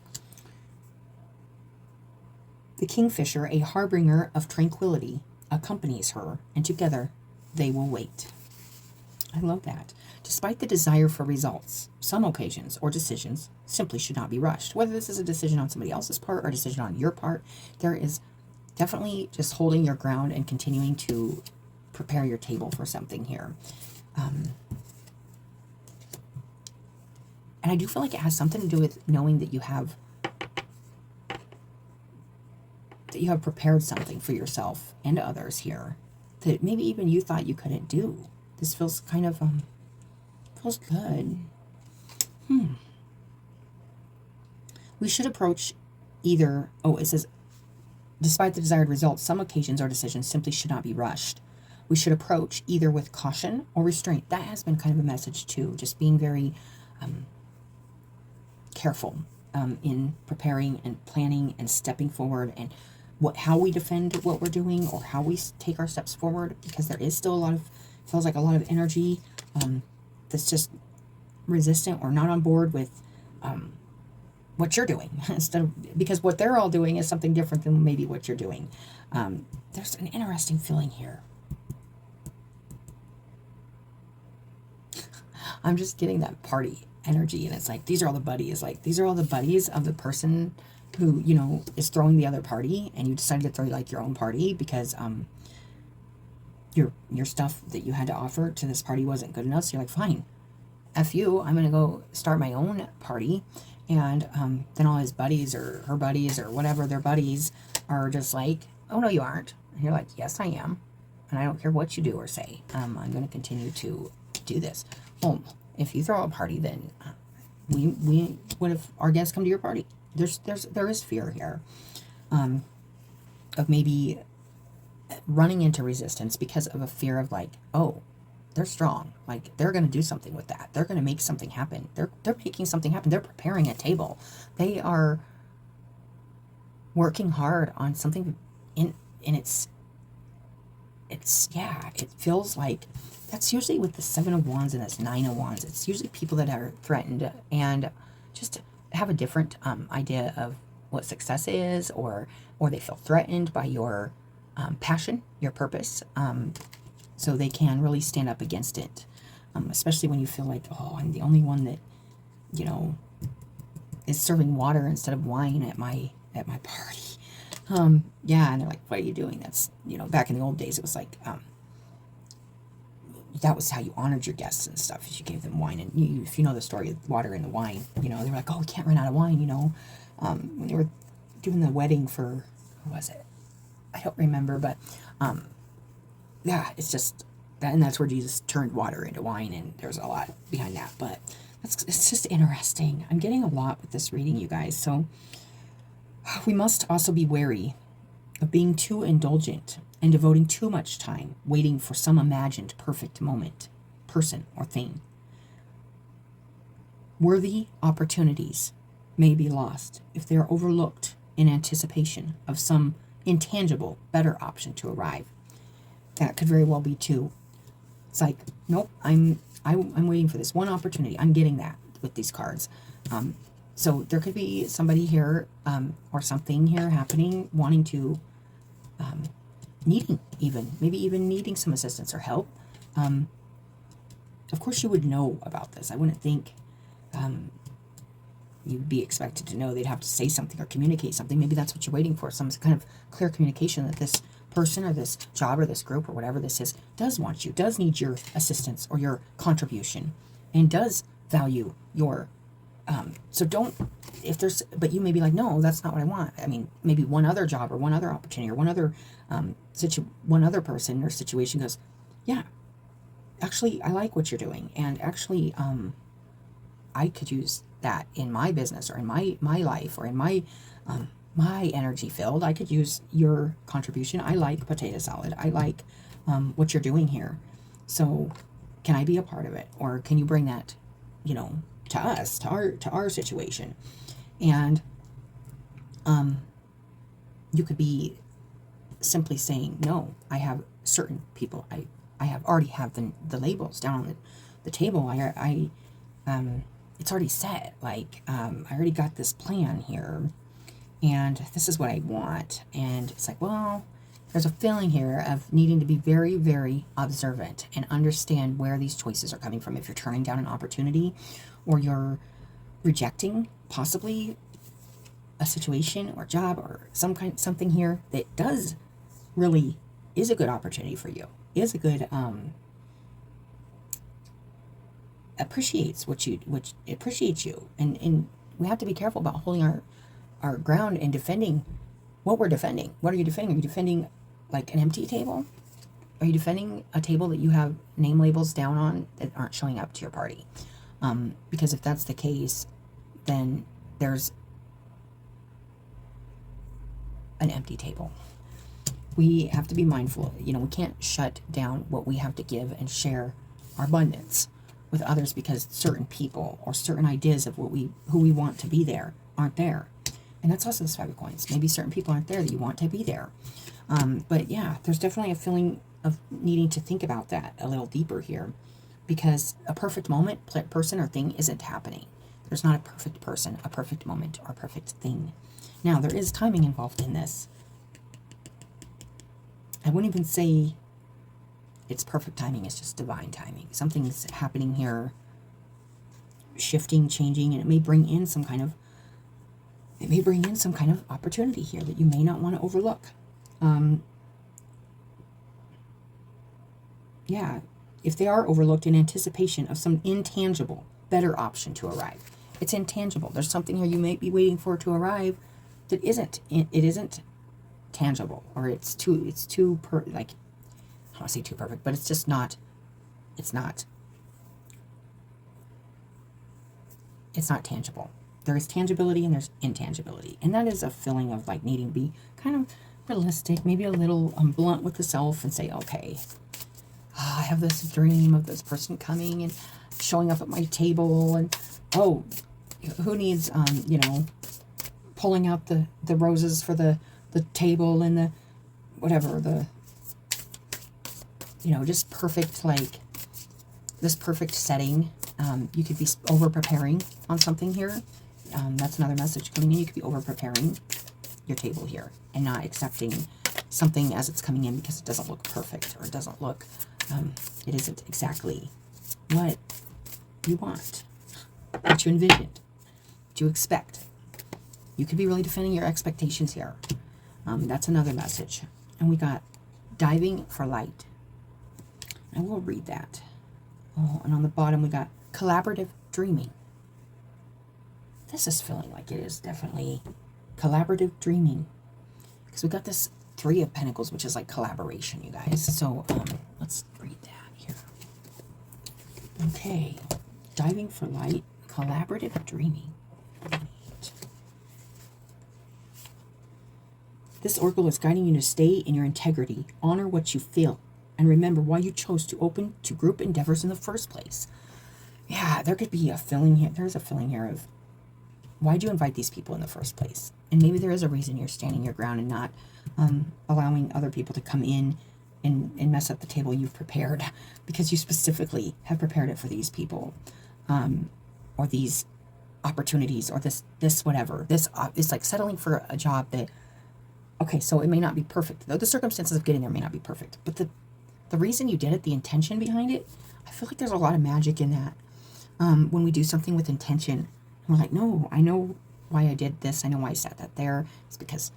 The kingfisher, a harbinger of tranquility, accompanies her, and together they will wait. I love that. Despite the desire for results, some occasions or decisions simply should not be rushed. Whether this is a decision on somebody else's part or a decision on your part, there is definitely just holding your ground and continuing to prepare your table for something here. And I do feel like it has something to do with knowing that you have prepared something for yourself and others here that maybe even you thought you couldn't do. This feels kind of feels good. We should approach either, it says Despite the desired results, some occasions or decisions simply should not be rushed. We should approach either with caution or restraint. That has been kind of a message too, just being very careful in preparing and planning and stepping forward, and how we defend what we're doing or how we take our steps forward, because there is still feels like a lot of energy that's just resistant or not on board with what you're doing, because what they're all doing is something different than maybe what you're doing. There's an interesting feeling here. I'm just getting that party energy, and it's like these are all the buddies. Like these are all the buddies of the person who, you know, is throwing the other party, and you decided to throw like your own party because your stuff that you had to offer to this party wasn't good enough. So you're like, fine, F you, I'm gonna go start my own party. And then all his buddies or her buddies or whatever their buddies are just like, oh no, you aren't. And you're like, yes, I am, and I don't care what you do or say. I'm going to continue to do this. Well, if you throw a party, then we what if our guests come to your party? There is fear here of maybe running into resistance because of a fear of like, oh, they're strong. Like they're going to do something with that. They're going to make something happen. They're making something happen. They're preparing a table. They are working hard on something and it's yeah, it feels like that's usually with the 7 of Wands and this 9 of Wands. It's usually people that are threatened and just have a different idea of what success is, or they feel threatened by your passion, your purpose. So they can really stand up against it, especially when you feel like, oh, I'm the only one that, you know, is serving water instead of wine at my party. Yeah, and they're like, what are you doing? That's, you know, back in the old days, it was like, that was how you honored your guests and stuff, is you gave them wine. And if you know the story of water and the wine, you know, they were like, oh, we can't run out of wine, you know. When they were doing the wedding for, who was it? I don't remember, but yeah, it's just that, and that's where Jesus turned water into wine, and there's a lot behind that. But it's just interesting. I'm getting a lot with this reading, you guys. So we must also be wary of being too indulgent and devoting too much time waiting for some imagined perfect moment, person, or thing. Worthy opportunities may be lost if they are overlooked in anticipation of some intangible, better option to arrive. That could very well be too. It's like, nope, I'm waiting for this one opportunity. I'm getting that with these cards. So there could be somebody here or something here happening, wanting to, maybe even needing some assistance or help. Of course you would know about this. I wouldn't think you'd be expected to know. They'd have to say something or communicate something. Maybe that's what you're waiting for, some kind of clear communication that this person or this job or this group or whatever this is does want you, does need your assistance or your contribution, and does value your so don't, if there's, but you may be like, no, that's not what I want. I mean, maybe one other job or one other opportunity or one other person or situation goes, yeah, actually I like what you're doing, and actually I could use that in my business or in my life or in my my energy field. I could use your contribution. I like potato salad. I like what you're doing here. So can I be a part of it? Or can you bring that, you know, to us, to our situation? And you could be simply saying, no, I have certain people. I have already have the labels down on the table. It's already set. Like, I already got this plan here, and this is what I want. And it's like, well, there's a feeling here of needing to be very, very observant and understand where these choices are coming from. If you're turning down an opportunity, or you're rejecting possibly a situation or job or something here that does really is a good opportunity for you, is a good appreciates you, and we have to be careful about holding our ground and defending what we're defending. What are you defending? Are you defending like an empty table? Are you defending a table that you have name labels down on that aren't showing up to your party? Because if that's the case, then there's an empty table. We have to be mindful. You know, we can't shut down what we have to give and share our abundance with others because certain people or certain ideas of who we want to be there aren't there. And that's also this 5 of coins. Maybe certain people aren't there that you want to be there. But yeah, there's definitely a feeling of needing to think about that a little deeper here, because a perfect moment, person, or thing isn't happening. There's not a perfect person, a perfect moment, or a perfect thing. Now, there is timing involved in this. I wouldn't even say it's perfect timing, it's just divine timing. Something's happening here, shifting, changing, and it may bring in some kind of opportunity here that you may not want to overlook. Yeah, if they are overlooked in anticipation of some intangible, better option to arrive. It's intangible. There's something here you might be waiting for to arrive that isn't. It isn't tangible, or it's too I don't want to say too perfect, but it's just not. It's not tangible. There is tangibility and there's intangibility, and that is a feeling of like needing to be kind of realistic, maybe a little blunt with the self, and say, okay, I have this dream of this person coming and showing up at my table, and oh, who needs pulling out the roses for the table and the whatever, the just perfect, like this perfect setting. You could be over preparing on something here. That's another message coming in. You could be over preparing your table here and not accepting something as it's coming in because it doesn't look perfect, or it doesn't look it isn't exactly what you want, what you envisioned, what you expect. You could be really defending your expectations here. That's another message. And we got diving for light. I will read that. Oh, and on the bottom we got collaborative dreaming. This is feeling like it is definitely collaborative dreaming, because we got this 3 of Pentacles, which is like collaboration, you guys. So let's read that here. Okay, diving for light, collaborative dreaming. This oracle is guiding you to stay in your integrity, honor what you feel, and remember why you chose to open to group endeavors in the first place. Yeah, there could be a feeling here. There's a feeling here of, why'd you invite these people in the first place? And maybe there is a reason you're standing your ground and not allowing other people to come in and mess up the table you've prepared, because you specifically have prepared it for these people, or these opportunities, or this whatever. This it's like settling for a job that, okay, so it may not be perfect. Though the circumstances of getting there may not be perfect, but the reason you did it, the intention behind it, I feel like there's a lot of magic in that. When we do something with intention, we're like, no, I know why I did this. I know why I set that there. It's because,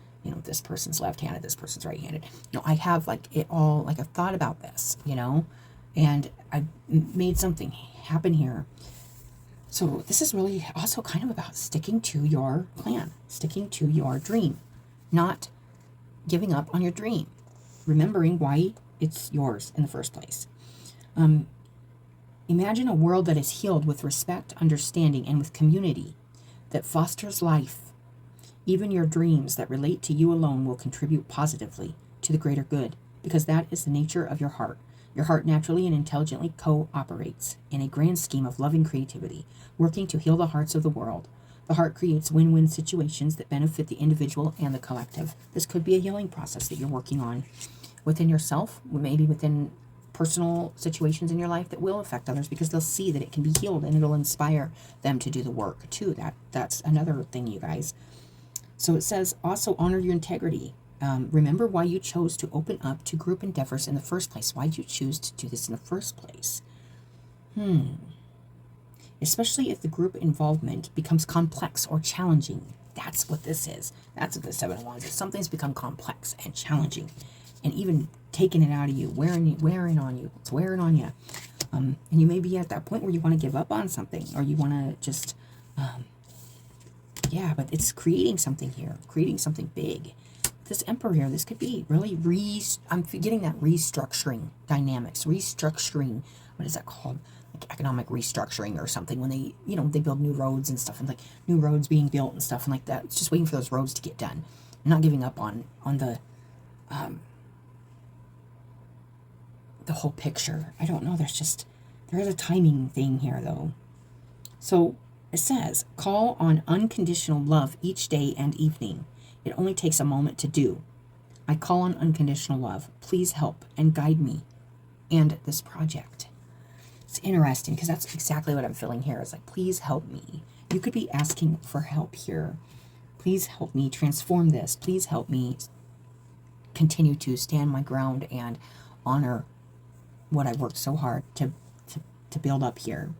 this person's left-handed, this person's right-handed. I have like it all, like I've thought about this, and I've made something happen here. So this is really also kind of about sticking to your plan, sticking to your dream, not giving up on your dream, remembering why it's yours in the first place. Imagine a world that is healed with respect, understanding, and with community that fosters life. Even your dreams that relate to you alone will contribute positively to the greater good, because that is the nature of your heart. Your heart naturally and intelligently cooperates in a grand scheme of loving creativity, working to heal the hearts of the world. The heart creates win-win situations that benefit the individual and the collective. This could be a healing process that you're working on within yourself, maybe within personal situations in your life that will affect others, because they'll see that it can be healed and it'll inspire them to do the work too. That's another thing, you guys. So it says also honor your integrity. Remember why you chose to open up to group endeavors in the first place. Why did you choose to do this in the first place? Especially if the group involvement becomes complex or challenging. That's what this is. That's what the 7 of Wands is. Something's become complex and challenging, and even taking it out of you, wearing on you. It's wearing on you. And you may be at that point where you want to give up on something, or you want to just, but it's creating something here, creating something big. This Emperor here, this could be really I'm getting that restructuring dynamics, restructuring, what is that called? Like economic restructuring or something, when they, they build new roads and stuff, and like new roads being built and stuff and like that. It's just waiting for those roads to get done. not giving up on the whole picture. I don't know. There is a timing thing here, though. So it says, call on unconditional love each day and evening. It only takes a moment to do. I call on unconditional love. Please help and guide me and this project. It's interesting because that's exactly what I'm feeling here. It's like, please help me. You could be asking for help here. Please help me transform this. Please help me continue to stand my ground and honor what I worked so hard to build up here.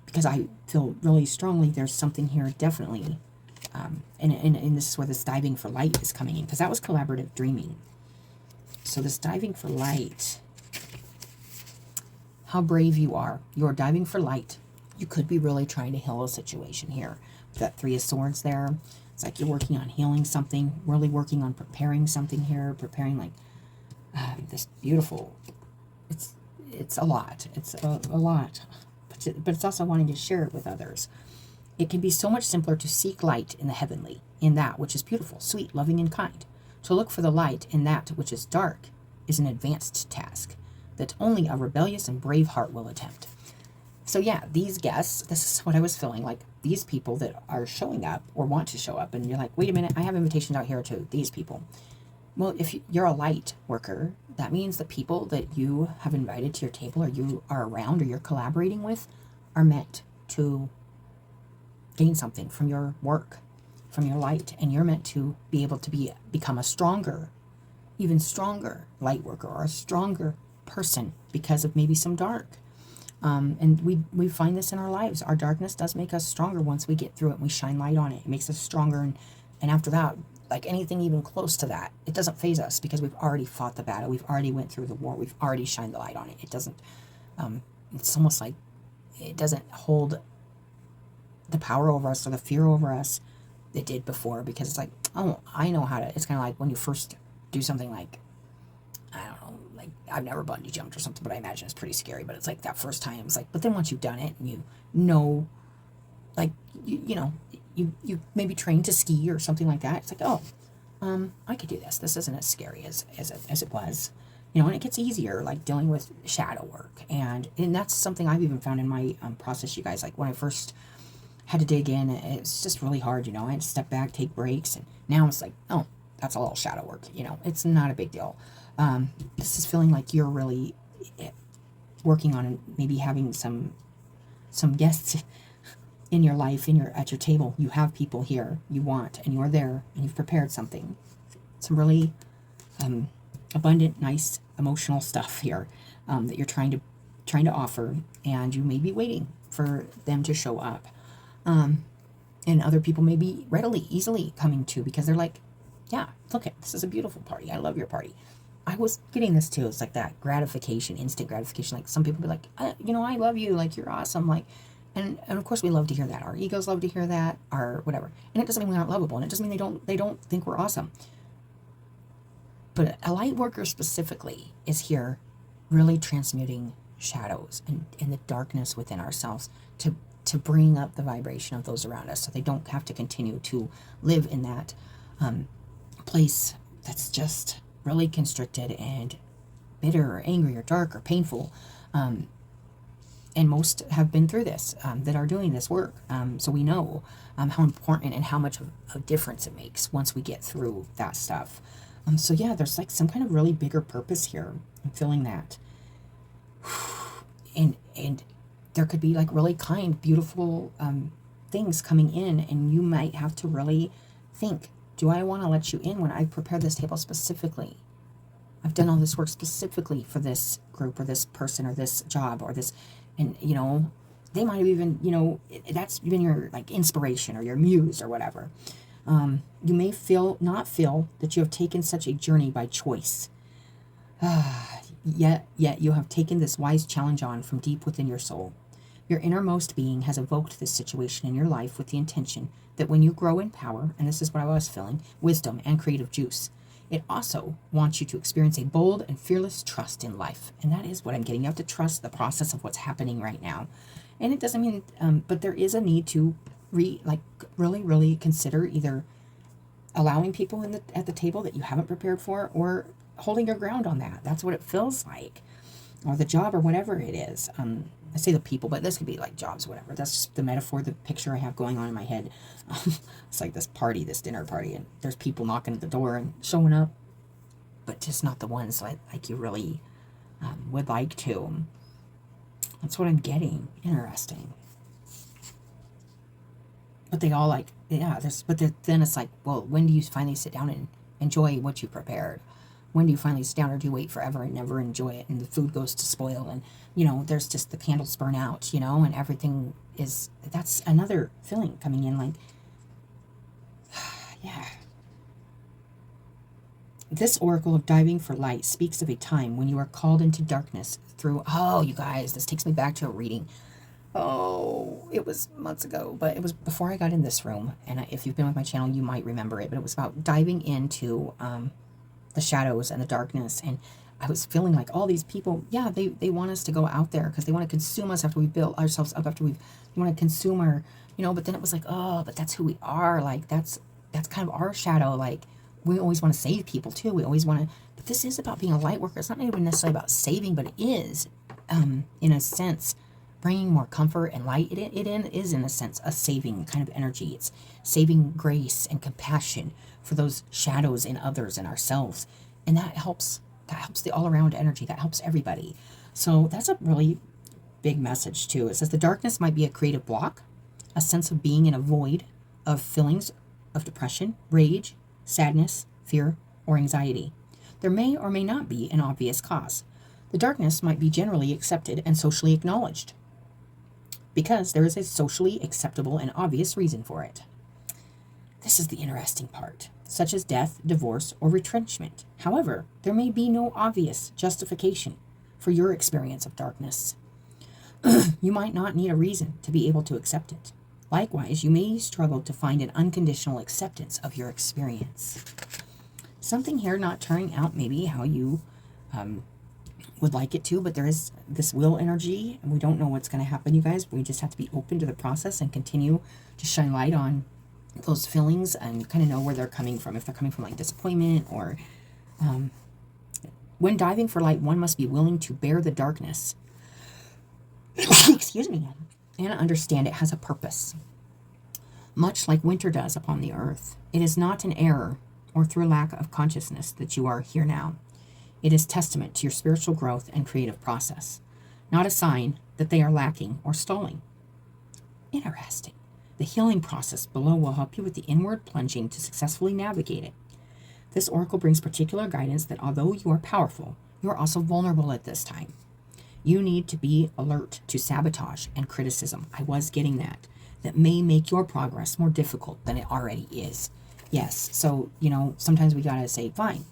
Because I feel really strongly there's something here, definitely. And this is where this diving for light is coming in, because that was collaborative dreaming. So this diving for light, how brave you are. You're diving for light. You could be really trying to heal a situation here. With that Three of Swords there, it's like you're working on healing something, really working on preparing something here, preparing like this beautiful, it's a lot. It's a lot. But it's also wanting to share it with others. It can be so much simpler to seek light in the heavenly, in that which is beautiful, sweet, loving, and kind. To look for the light in that which is dark is an advanced task that only a rebellious and brave heart will attempt. So yeah, these guests, this is what I was feeling, like these people that are showing up or want to show up, and you're like, wait a minute, I have invitations out here to these people. Well, if you're a light worker, that means the people that you have invited to your table or you are around or you're collaborating with are meant to gain something from your work, from your light, and you're meant to be able to become a stronger, even stronger light worker or a stronger person because of maybe some dark. And we find this in our lives. Our darkness does make us stronger once we get through it and we shine light on it. It makes us stronger, and after that, like anything even close to that, it doesn't faze us because we've already fought the battle. We've already went through the war. We've already shined the light on it. It doesn't, it's almost like it doesn't hold the power over us or the fear over us it did before, because it's like, oh, I know how to, it's kind of like when you first do something like, I don't know, like I've never bungee jumped or something, but I imagine it's pretty scary, but it's like that first time, it's like, but then once you've done it and you know, like, you know, you maybe train to ski or something like that. It's like, oh, I could do this. This isn't as scary as it was, you know. And it gets easier, like dealing with shadow work, and that's something I've even found in my process, you guys. Like when I first had to dig in, it's just really hard, you know. I had to step back, take breaks, and now it's like, oh, that's a little shadow work, you know. It's not a big deal. This is feeling like you're really working on maybe having some guests in your life, at your table. You have people here you want, and you're there, and you've prepared something. Some really abundant, nice, emotional stuff here that you're trying to offer, and you may be waiting for them to show up. And other people may be easily coming to, because they're like, yeah, look, this is a beautiful party. I love your party. I was getting this too. It's like that gratification, instant gratification. Like some people be like, you know, I love you. Like you're awesome. Like, and of course we love to hear that. Our egos love to hear that, or whatever. And it doesn't mean we aren't lovable, and it doesn't mean they don't think we're awesome. But a light worker specifically is here really transmuting shadows and the darkness within ourselves to bring up the vibration of those around us, so they don't have to continue to live in that place that's just really constricted and bitter or angry or dark or painful. And most have been through this, that are doing this work. So we know how important and how much of a difference it makes once we get through that stuff. So yeah, there's like some kind of really bigger purpose here. I'm feeling that. And there could be like really kind, beautiful things coming in, and you might have to really think, do I want to let you in when I prepare this table specifically? I've done all this work specifically for this group or this person or this job or this. And, you know, they might have even, you know, that's been your, like, inspiration or your muse or whatever. You may not feel that you have taken such a journey by choice. Yet you have taken this wise challenge on from deep within your soul. Your innermost being has evoked this situation in your life with the intention that when you grow in power, and this is what I was feeling, wisdom and creative juice, it also wants you to experience a bold and fearless trust in life. And that is what I'm getting. You have to trust the process of what's happening right now. And it doesn't mean, but there is a need to really, really consider either allowing people at the table that you haven't prepared for, or holding your ground on that. That's what it feels like. Or the job, or whatever it is. I say the people, but this could be like jobs, whatever. That's just the metaphor, the picture I have going on in my head. It's like this party, this dinner party, and there's people knocking at the door and showing up, but just not the ones like you really would like to. That's what I'm getting. Interesting. But they all like, yeah, then it's like, well, when do you finally sit down and enjoy what you prepared? When do you finally sit down, or do you wait forever and never enjoy it, and the food goes to spoil, and, there's just the candles burn out, and everything is, that's another feeling coming in, like, yeah. This oracle of diving for light speaks of a time when you are called into darkness through, oh, you guys, this takes me back to a reading. Oh, it was months ago, but it was before I got in this room, and if you've been with my channel, you might remember it, but it was about diving into, the shadows and the darkness, and I was feeling like all these people, yeah, they want us to go out there because they want to consume us after we've built ourselves up, after they want to consume our, but then it was like, oh, but that's who we are, like, that's kind of our shadow, like, we always want to save people too, we always want to, but this is about being a light worker. It's not even necessarily about saving, but it is, in a sense, bringing more comfort and light. It is, in a sense, a saving kind of energy. It's saving grace and compassion for those shadows in others and ourselves. And that helps the all-around energy. That helps everybody. So that's a really big message too. It says the darkness might be a creative block, a sense of being in a void of feelings of depression, rage, sadness, fear, or anxiety. There may or may not be an obvious cause. The darkness might be generally accepted and socially acknowledged because there is a socially acceptable and obvious reason for it. This is the interesting part, such as death, divorce, or retrenchment. However, there may be no obvious justification for your experience of darkness. You might not need a reason to be able to accept it. Likewise, you may struggle to find an unconditional acceptance of your experience. Something here not turning out maybe how you would like it to, but there is this will energy, and we don't know what's going to happen, you guys. We just have to be open to the process and continue to shine light on those feelings and kind of know where they're coming from. If they're coming from like disappointment or when diving for light, one must be willing to bear the darkness excuse me, and understand it has a purpose, much like winter does upon the earth. It is not an error or through lack of consciousness that you are here now. It is testament to your spiritual growth and creative process, not a sign that they are lacking or stalling. Interesting. The healing process below will help you with the inward plunging to successfully navigate it. This oracle brings particular guidance that although you are powerful, you are also vulnerable at this time. You need to be alert to sabotage and criticism. I was getting that. That may make your progress more difficult than it already is. Yes, so, sometimes we gotta say, fine,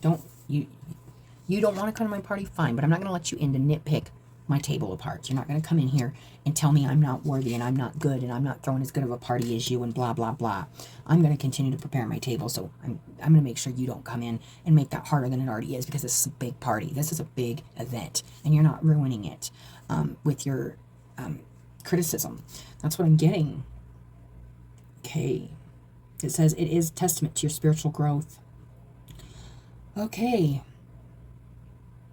you don't want to come to my party, fine, but I'm not going to let you in to nitpick my table apart. You're not going to come in here and tell me I'm not worthy and I'm not good and I'm not throwing as good of a party as you and blah, blah, blah. I'm going to continue to prepare my table, so I'm going to make sure you don't come in and make that harder than it already is, because this is a big party. This is a big event, and you're not ruining it with your criticism. That's what I'm getting. Okay. It says it is testament to your spiritual growth. Okay.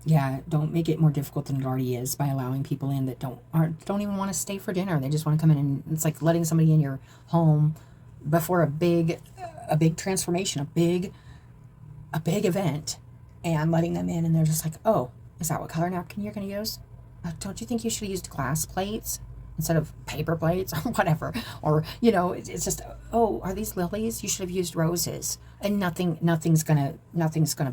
Yeah, don't make it more difficult than it already is by allowing people in that don't even want to stay for dinner. They just want to come in, and it's like letting somebody in your home before a big transformation, a big event, and letting them in, and they're just like, oh, is that what color napkin you're going to use? Don't you think you should have used glass plates instead of paper plates or whatever? Or, it's just, oh, are these lilies? You should have used roses. And nothing's gonna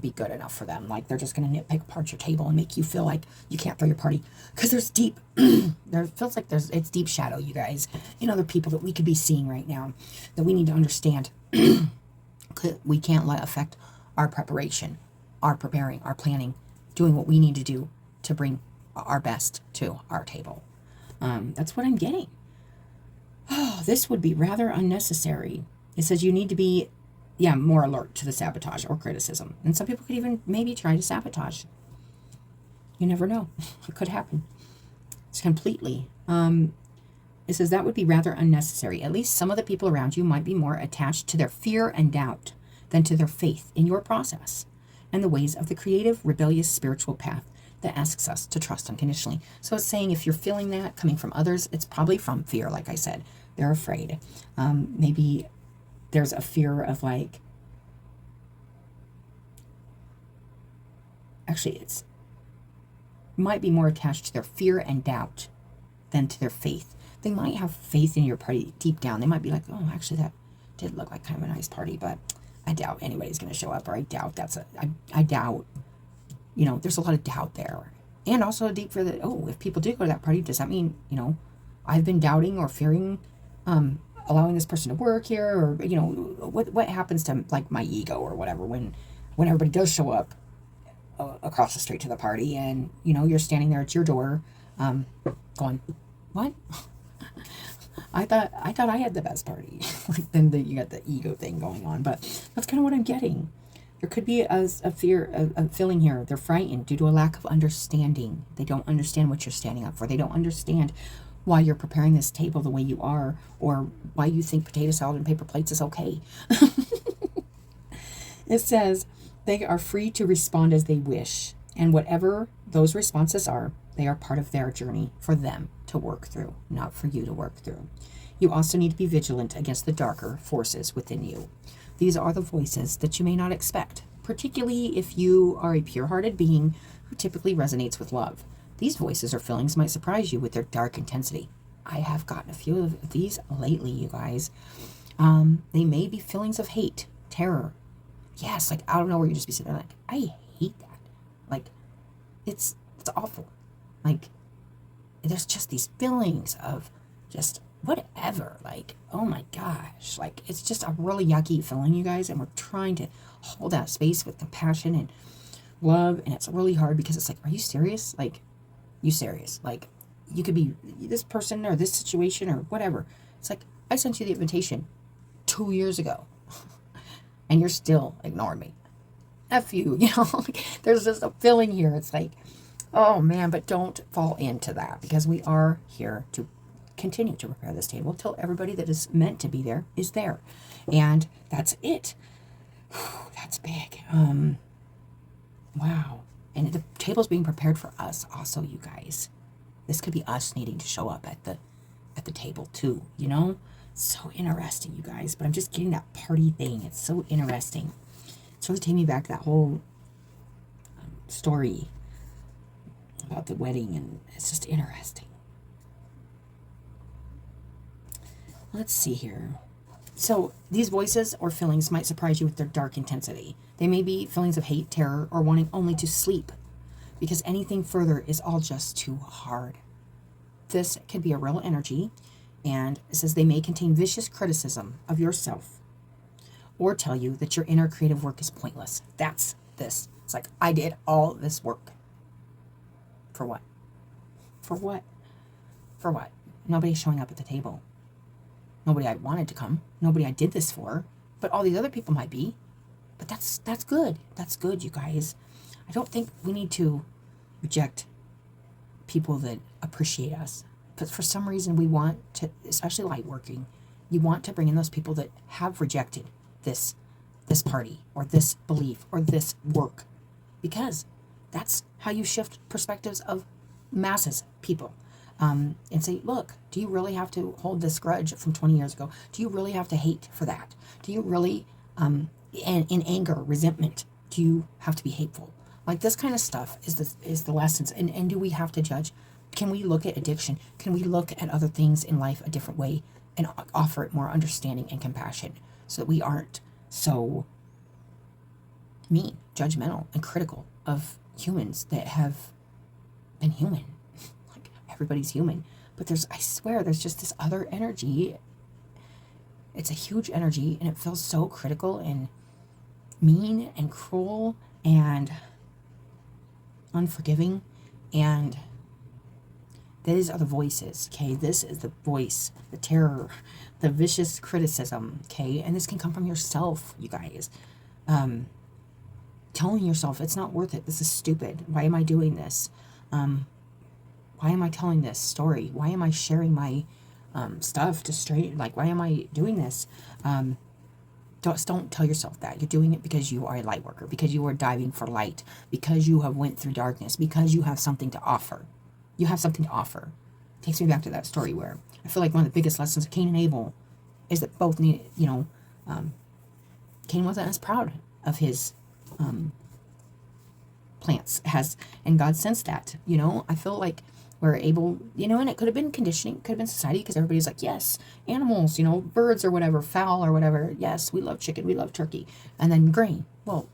be good enough for them. Like, they're just gonna nitpick apart your table and make you feel like you can't throw your party. Because there's deep, it's deep shadow, you guys. There are people that we could be seeing right now that we need to understand. We can't let affect our preparation, our preparing, our planning, doing what we need to do to bring our best to our table. That's what I'm getting. Oh, this would be rather unnecessary. It says you need to be, more alert to the sabotage or criticism. And some people could even maybe try to sabotage. You never know. It could happen. It's completely. It says that would be rather unnecessary. At least some of the people around you might be more attached to their fear and doubt than to their faith in your process and the ways of the creative, rebellious spiritual path that asks us to trust unconditionally. So it's saying if you're feeling that coming from others, it's probably from fear, like I said. They're afraid. Maybe there's a fear of like, actually it's might be more attached to their fear and doubt than to their faith. They might have faith in your party deep down. They might be like, oh, actually that did look like kind of a nice party, but I doubt anybody's going to show up, or I doubt I doubt, there's a lot of doubt there. And also a deep fear that, oh, if people do go to that party, does that mean, I've been doubting or fearing allowing this person to work here, or, what happens to like my ego or whatever when everybody does show up across the street to the party, and you're standing there at your door going, what? I thought I had the best party. Like then you got the ego thing going on, but that's kind of what I'm getting. There could be a fear, a feeling here. They're frightened due to a lack of understanding. They don't understand what you're standing up for. They don't understand why you're preparing this table the way you are, or why you think potato salad and paper plates is okay. It says they are free to respond as they wish, and whatever those responses are, they are part of their journey for them to work through, not for you to work through. You also need to be vigilant against the darker forces within you. These are the voices that you may not expect, particularly if you are a pure-hearted being who typically resonates with love. These voices or feelings might surprise you with their dark intensity. I have gotten a few of these lately, you guys. They may be feelings of hate, terror. Yes, like I don't know where you just be sitting there like, I hate that. Like, it's awful. Like, there's just these feelings of just whatever. Like, oh my gosh. Like, it's just a really yucky feeling, you guys. And we're trying to hold that space with compassion and love. And it's really hard because it's like, are you serious? Like, you serious? Like, you could be this person or this situation or whatever. It's like, I sent you the invitation 2 years ago. And you're still ignoring me. F you, like, there's just a feeling here. It's like, oh man, but don't fall into that, because we are here to continue to prepare this table till everybody that is meant to be there is there. And that's it. That's big. Wow. And the table's being prepared for us also, you guys. This could be us needing to show up at the table too, So interesting, you guys. But I'm just getting that party thing. It's so interesting. It's really taking me back to that whole story about the wedding, and it's just interesting. Let's see here. So these voices or feelings might surprise you with their dark intensity. They may be feelings of hate, terror, or wanting only to sleep, because anything further is all just too hard. This could be a real energy. And it says they may contain vicious criticism of yourself or tell you that your inner creative work is pointless. That's this. It's like, I did all this work. For what? For what? For what? Nobody's showing up at the table. Nobody I wanted to come. Nobody I did this for. But all these other people might be. But that's good. That's good, you guys. I don't think we need to reject people that appreciate us. But for some reason we want to, especially light working, you want to bring in those people that have rejected this party or this belief or this work, because that's how you shift perspectives of masses, people, and say, look, do you really have to hold this grudge from 20 years ago? Do you really have to hate for that? Do you really, in anger, resentment, do you have to be hateful? Like, this kind of stuff is the lessons. And do we have to judge? Can we look at addiction? Can we look at other things in life a different way and offer it more understanding and compassion, so that we aren't so mean, judgmental, and critical of humans that have been human? Like, everybody's human. But I swear, there's just this other energy. It's a huge energy, and it feels so critical and mean and cruel and unforgiving. And these are the voices, okay? This is the voice, the terror, the vicious criticism, okay? And this can come from yourself, you guys. Telling yourself, it's not worth it. This is stupid. Why am I doing this? Why am I telling this story? Why am I sharing my stuff to straight? Like, why am I doing this? Don't tell yourself that. You're doing it because you are a light worker, because you are diving for light, because you have went through darkness, because you have something to offer. You have something to offer. It takes me back to that story where I feel like one of the biggest lessons of Cain and Abel is that both need, Cain wasn't as proud of his plants and God sensed that. I feel like we're able, and it could have been conditioning, could have been society, because everybody's like, yes, animals, birds or whatever, fowl or whatever, yes, we love chicken, we love turkey, and then grain. Well,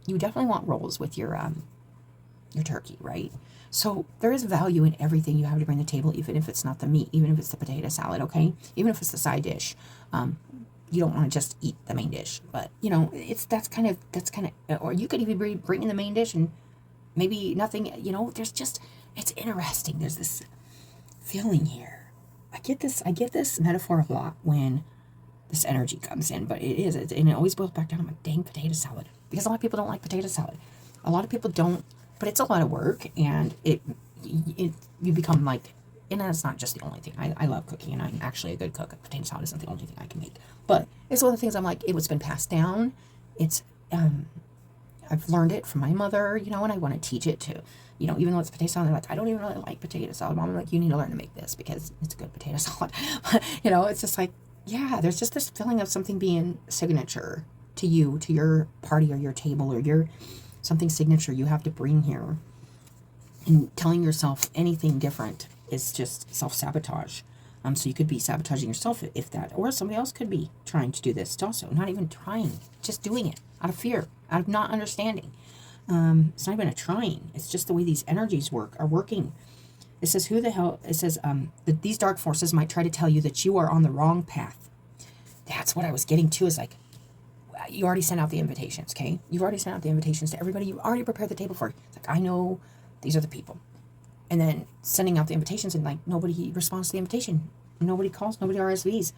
you definitely want rolls with your turkey, right? So there is value in everything you have to bring to the table, even if it's not the meat, even if it's the potato salad, okay? Even if it's the side dish. You don't want to just eat the main dish, but that's kind of, or you could even bring in the main dish and maybe nothing, there's just, it's interesting. There's this feeling here. I get this metaphor a lot when this energy comes in, but and it always boils back down to my dang potato salad, because a lot of people don't like potato salad. A lot of people don't, but it's a lot of work, and you become like, and that's not just the only thing. I love cooking, and I'm actually a good cook. Potato salad isn't the only thing I can make, but it's one of the things I'm like, it was been passed down. It's, I've learned it from my mother, and I want to teach it to, even though it's potato salad, they're like, I don't even really like potato salad. Mom, I'm like, you need to learn to make this because it's a good potato salad. But, it's just like, yeah, there's just this feeling of something being signature to you, to your party or your table or your something signature you have to bring here. And telling yourself anything different is just self-sabotage. So you could be sabotaging yourself if that, or somebody else could be trying to do this also. Not even trying, just doing it out of fear, out of not understanding. It's not even a trying. It's just the way these energies are working. It says, that these dark forces might try to tell you that you are on the wrong path. That's what I was getting to, is like, you already sent out the invitations, okay? You've already sent out the invitations to everybody. You already prepared the table for it. It's like, I know these are the people. And then sending out the invitations, and like, nobody responds to the invitation. Nobody calls, nobody RSVs.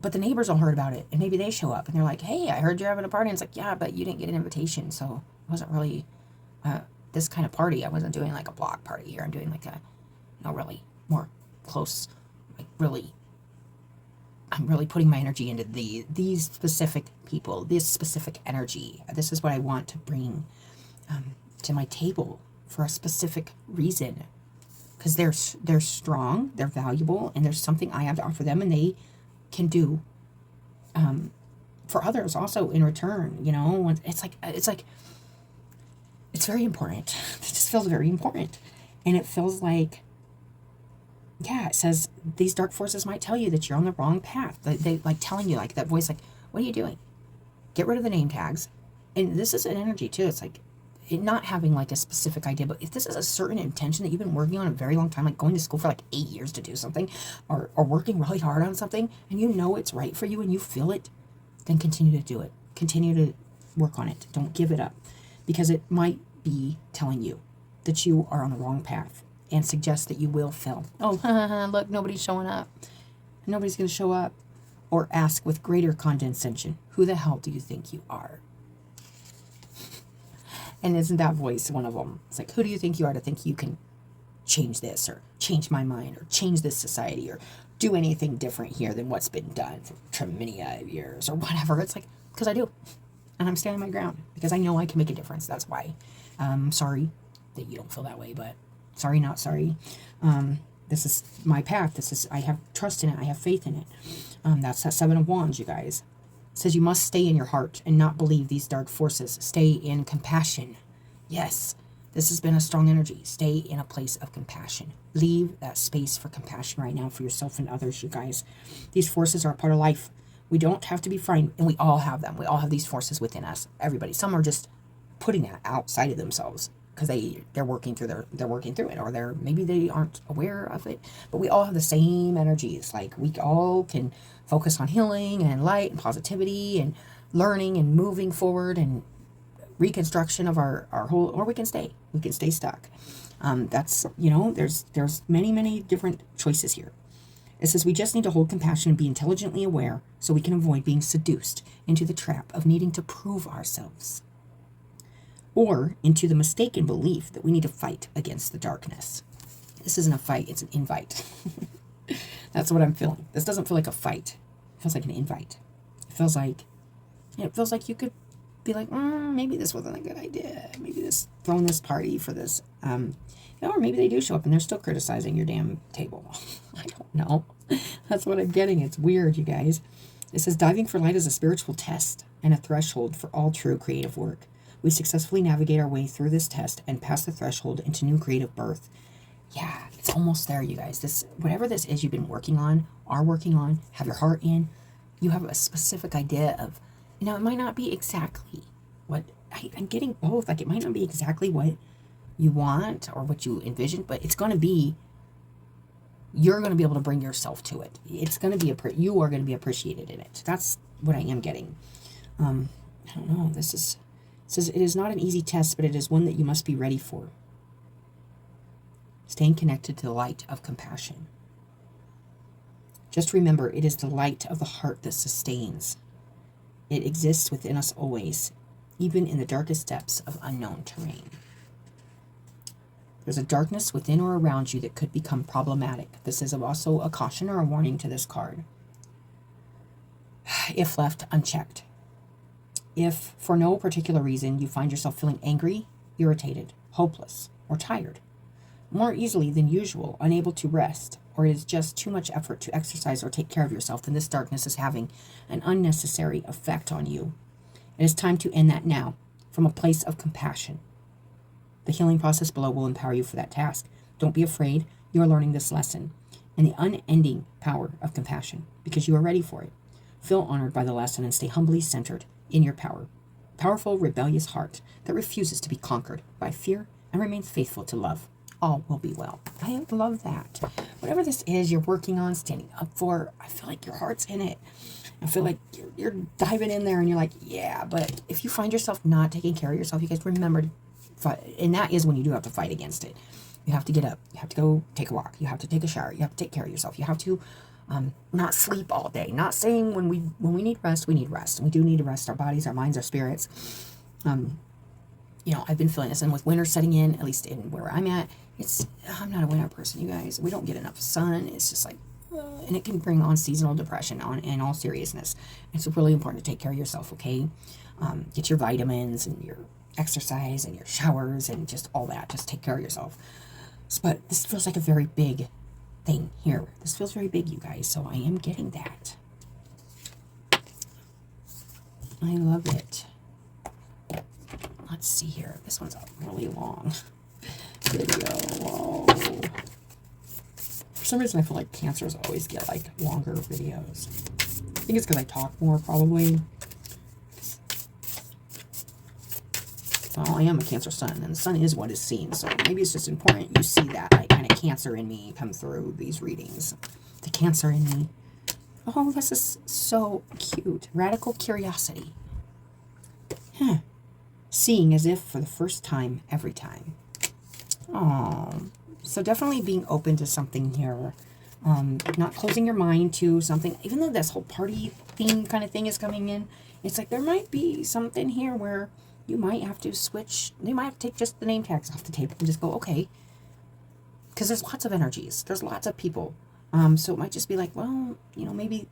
But the neighbors all heard about it, and maybe they show up, and they're like, hey, I heard you're having a party. And it's like, yeah, but you didn't get an invitation, so it wasn't really this kind of party. I wasn't doing like a block party here. I'm doing like a, really more close, like I'm really putting my energy into these specific people, this specific energy. This is what I want to bring to my table for a specific reason, because they're strong, they're valuable, and there's something I have to offer them, and they can do for others also in return. It's very important. It just feels very important, and it feels like, yeah, it says these dark forces might tell you that you're on the wrong path. They like telling you, like that voice, like, what are you doing? Get rid of the name tags. And this is an energy too. It's like it not having like a specific idea, but if this is a certain intention that you've been working on a very long time, like going to school for like 8 years to do something, or working really hard on something, and it's right for you and you feel it, then continue to do it. Continue to work on it. Don't give it up, because it might be telling you that you are on the wrong path and suggest that you will fail. Oh, look, nobody's showing up. Nobody's going to show up. Or ask with greater condescension, who the hell do you think you are? And isn't that voice one of them? It's like, who do you think you are to think you can change this, or change my mind, or change this society, or do anything different here than what's been done for many years, or whatever? It's like, because I do. And I'm standing my ground, because I know I can make a difference. That's why. Sorry that you don't feel that way, but sorry, not sorry. This is my path. I have trust in it. I have faith in it. That's that 7 of Wands, you guys. It says you must stay in your heart and not believe these dark forces. Stay in compassion. Yes, this has been a strong energy. Stay in a place of compassion. Leave that space for compassion right now for yourself and others, you guys. These forces are a part of life. We don't have to be frightened, and we all have them. We all have these forces within us. Everybody. Some are just putting that outside of themselves, because they're working through it, or maybe they aren't aware of it. But we all have the same energies. Like, we all can focus on healing and light and positivity and learning and moving forward and reconstruction of our whole, or we can stay stuck. That's, there's many different choices here. It says we just need to hold compassion and be intelligently aware so we can avoid being seduced into the trap of needing to prove ourselves, or into the mistaken belief that we need to fight against the darkness. This isn't a fight, it's an invite. That's what I'm feeling. This doesn't feel like a fight. It feels like an invite. It feels like you could be like, maybe this wasn't a good idea. Maybe throwing this party for this. Or maybe they do show up and they're still criticizing your damn table. I don't know. That's what I'm getting. It's weird, you guys. It says diving for light is a spiritual test and a threshold for all true creative work. We successfully navigate our way through this test and pass the threshold into new creative birth. Yeah, it's almost there, you guys. This, whatever this is you've been working on, are working on, have your heart in, you have a specific idea of, it might not be exactly what, I'm getting both. Like, it might not be exactly what you want or what you envisioned, but it's going to be, you're going to be able to bring yourself to it. It's going to be, you are going to be appreciated in it. That's what I am getting. I don't know. It says, it is not an easy test, but it is one that you must be ready for. Staying connected to the light of compassion. Just remember, it is the light of the heart that sustains. It exists within us always, even in the darkest depths of unknown terrain. There's a darkness within or around you that could become problematic. This is also a caution or a warning to this card. If left unchecked. If, for no particular reason, you find yourself feeling angry, irritated, hopeless, or tired, more easily than usual, unable to rest, or it is just too much effort to exercise or take care of yourself, then this darkness is having an unnecessary effect on you. It is time to end that now, from a place of compassion. The healing process below will empower you for that task. Don't be afraid. You are learning this lesson and the unending power of compassion because you are ready for it. Feel honored by the lesson and stay humbly centered in your powerful, rebellious heart that refuses to be conquered by fear and remains faithful to love. All will be well. I love that. Whatever this is you're working on, standing up for, I feel like your heart's in it. I feel like you're diving in there and you're like, yeah, but if you find yourself not taking care of yourself, you guys remember to fight, and that is when you do have to fight against it. You have to get up. You have to go take a walk. You have to take a shower. You have to take care of yourself. You have to not sleep all day. Not saying when we need rest, we need rest. We do need to rest our bodies, our minds, our spirits. I've been feeling this, and with winter setting in, at least in where I'm at, I'm not a winter person, you guys. We don't get enough sun. It's just like, and it can bring on seasonal depression in all seriousness. It's really important to take care of yourself, okay? Get your vitamins and your exercise and your showers and just all that. Just take care of yourself. But this feels like a very big thing here. This feels very big, you guys, so I am getting that. I love it. Let's see here. This one's a really long video. Whoa. For some reason, I feel like Cancers always get like longer videos. I think it's because I talk more, probably. Well, I am a Cancer sun, and the sun is what is seen, so maybe it's just important you see that like kind of Cancer in me come through these readings. The Cancer in me. Oh, this is so cute. Radical curiosity. Huh. Seeing as if for the first time every time. Oh, so definitely being open to something here. Not closing your mind to something, even though this whole party theme kind of thing is coming in. It's like there might be something here where you might have to switch. They might have to take just the name tags off the table and just go, okay. Because there's lots of energies. There's lots of people. So it might just be like, well, maybe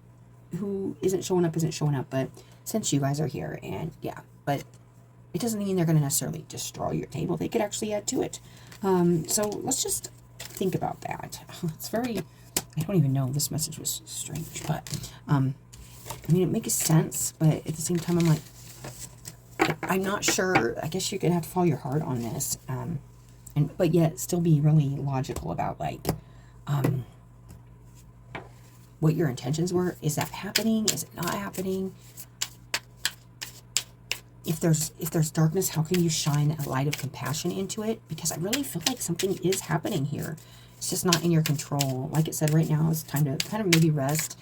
who isn't showing up. But since you guys are here, and yeah, but it doesn't mean they're going to necessarily destroy your table. They could actually add to it. So let's just think about that. It's very, I don't even know. This message was strange, but it makes sense. But at the same time, I'm like, I'm not sure. I guess you're going to have to follow your heart on this. But yet still be really logical about like, what your intentions were. Is that happening? Is it not happening? If there's darkness, how can you shine a light of compassion into it? Because I really feel like something is happening here. It's just not in your control. Like it said, right now it's time to kind of maybe rest,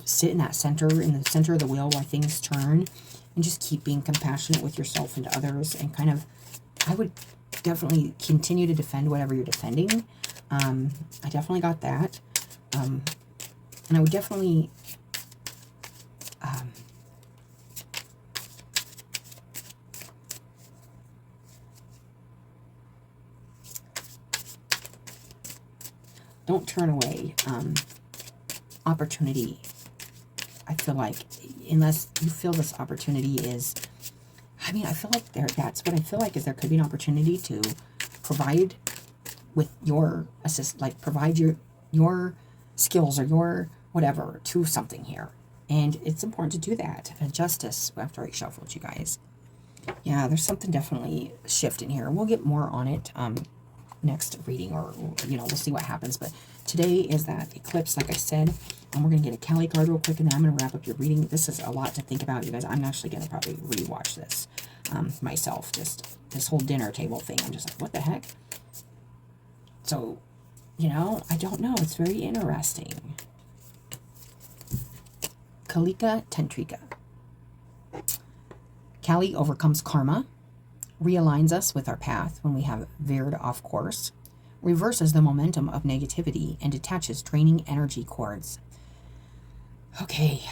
sit in the center of the wheel while things turn, and just keep being compassionate with yourself and others. And kind of, I would definitely continue to defend whatever you're defending. I definitely got that. And I would definitely... don't turn away. opportunity. I feel like, unless you feel this opportunity is, I mean, I feel like that's what I feel like, is there could be an opportunity to provide with your provide your skills or your whatever to something here. And it's important to do that. Justice, after I shuffled, you guys. Yeah, there's something definitely shifting here. We'll get more on it next reading, or, we'll see what happens. But today is that eclipse, like I said. And we're going to get a Cali card real quick, and then I'm going to wrap up your reading. This is a lot to think about, you guys. I'm actually going to probably rewatch this myself. Just this whole dinner table thing. I'm just like, what the heck? So, I don't know. It's very interesting. Kalika Tantrika. Kali overcomes karma, realigns us with our path when we have veered off course, reverses the momentum of negativity, and detaches draining energy cords. Okay,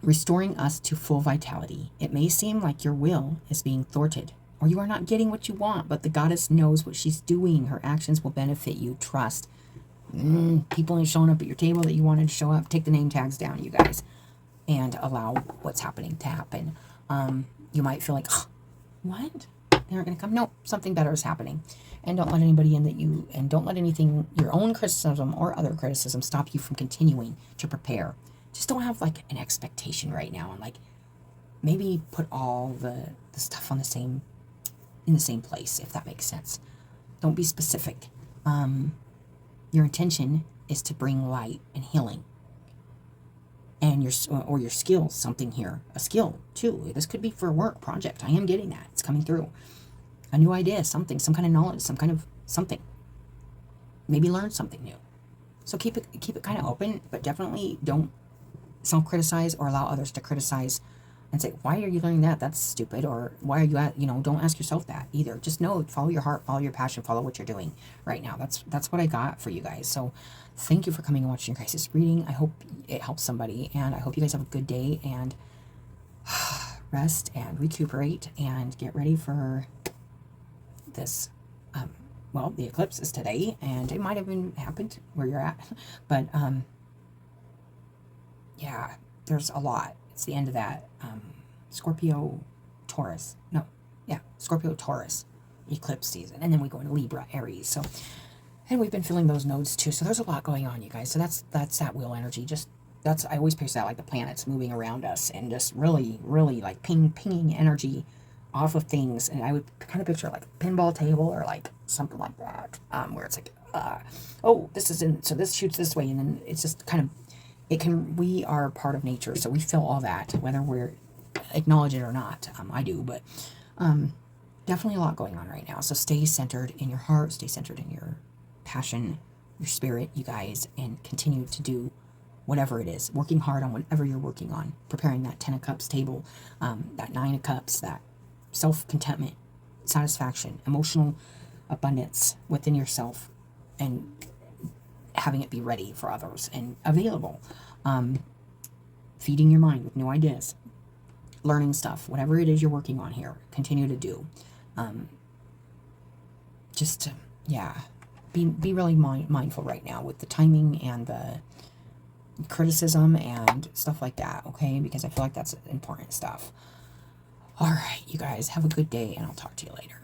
restoring us to full vitality. It may seem like your will is being thwarted, or you are not getting what you want, but the goddess knows what she's doing. Her actions will benefit you. Trust. People ain't showing up at your table that you wanted to show up. Take the name tags down, you guys, and allow what's happening to happen. You might feel like, what? They aren't going to come? No, something better is happening. And don't let anybody in and don't let anything, your own criticism or other criticism, stop you from continuing to prepare. Just don't have like an expectation right now, and like maybe put all the stuff in the same place, if that makes sense. Don't be specific. Your intention is to bring light and healing. And your skills, something here, a skill too. This could be for a work project. I am getting that. It's coming through. A new idea, something, some kind of knowledge, some kind of something. Maybe learn something new. So keep it kind of open, but definitely don't self-criticize or allow others to criticize and say, why are you learning that? That's stupid. Or why are you at, don't ask yourself that either. Just know, follow your heart, follow your passion, follow what you're doing right now. That's what I got for you guys. So thank you for coming and watching Crisis Reading. I hope it helps somebody, and I hope you guys have a good day, and rest and recuperate and get ready for this. Well, the eclipse is today, and it might have even happened where you're at, but yeah, there's a lot. It's the end of that Scorpio Taurus eclipse season, and then we go into Libra, Aries. So, and we've been feeling those nodes too. So there's a lot going on, you guys. So that's that wheel energy. I always picture that like the planets moving around us, and just really, really like pinging energy off of things. And I would kind of picture like a pinball table or like something like that, where it's like, this is in, so this shoots this way, and then it's just kind of, we are part of nature, so we feel all that, whether we're acknowledge it or not. I do, but definitely a lot going on right now. So stay centered in your heart, stay centered in your passion, your spirit, you guys, and continue to do whatever it is, working hard on whatever you're working on, preparing that 10 of Cups table, that 9 of Cups, that self-contentment, satisfaction, emotional abundance within yourself, and having it be ready for others and available. Feeding your mind with new ideas, learning stuff, whatever it is you're working on here, continue to do. Be really mindful right now with the timing and the criticism and stuff like that, okay? Because I feel like that's important stuff. All right, you guys, have a good day, and I'll talk to you later.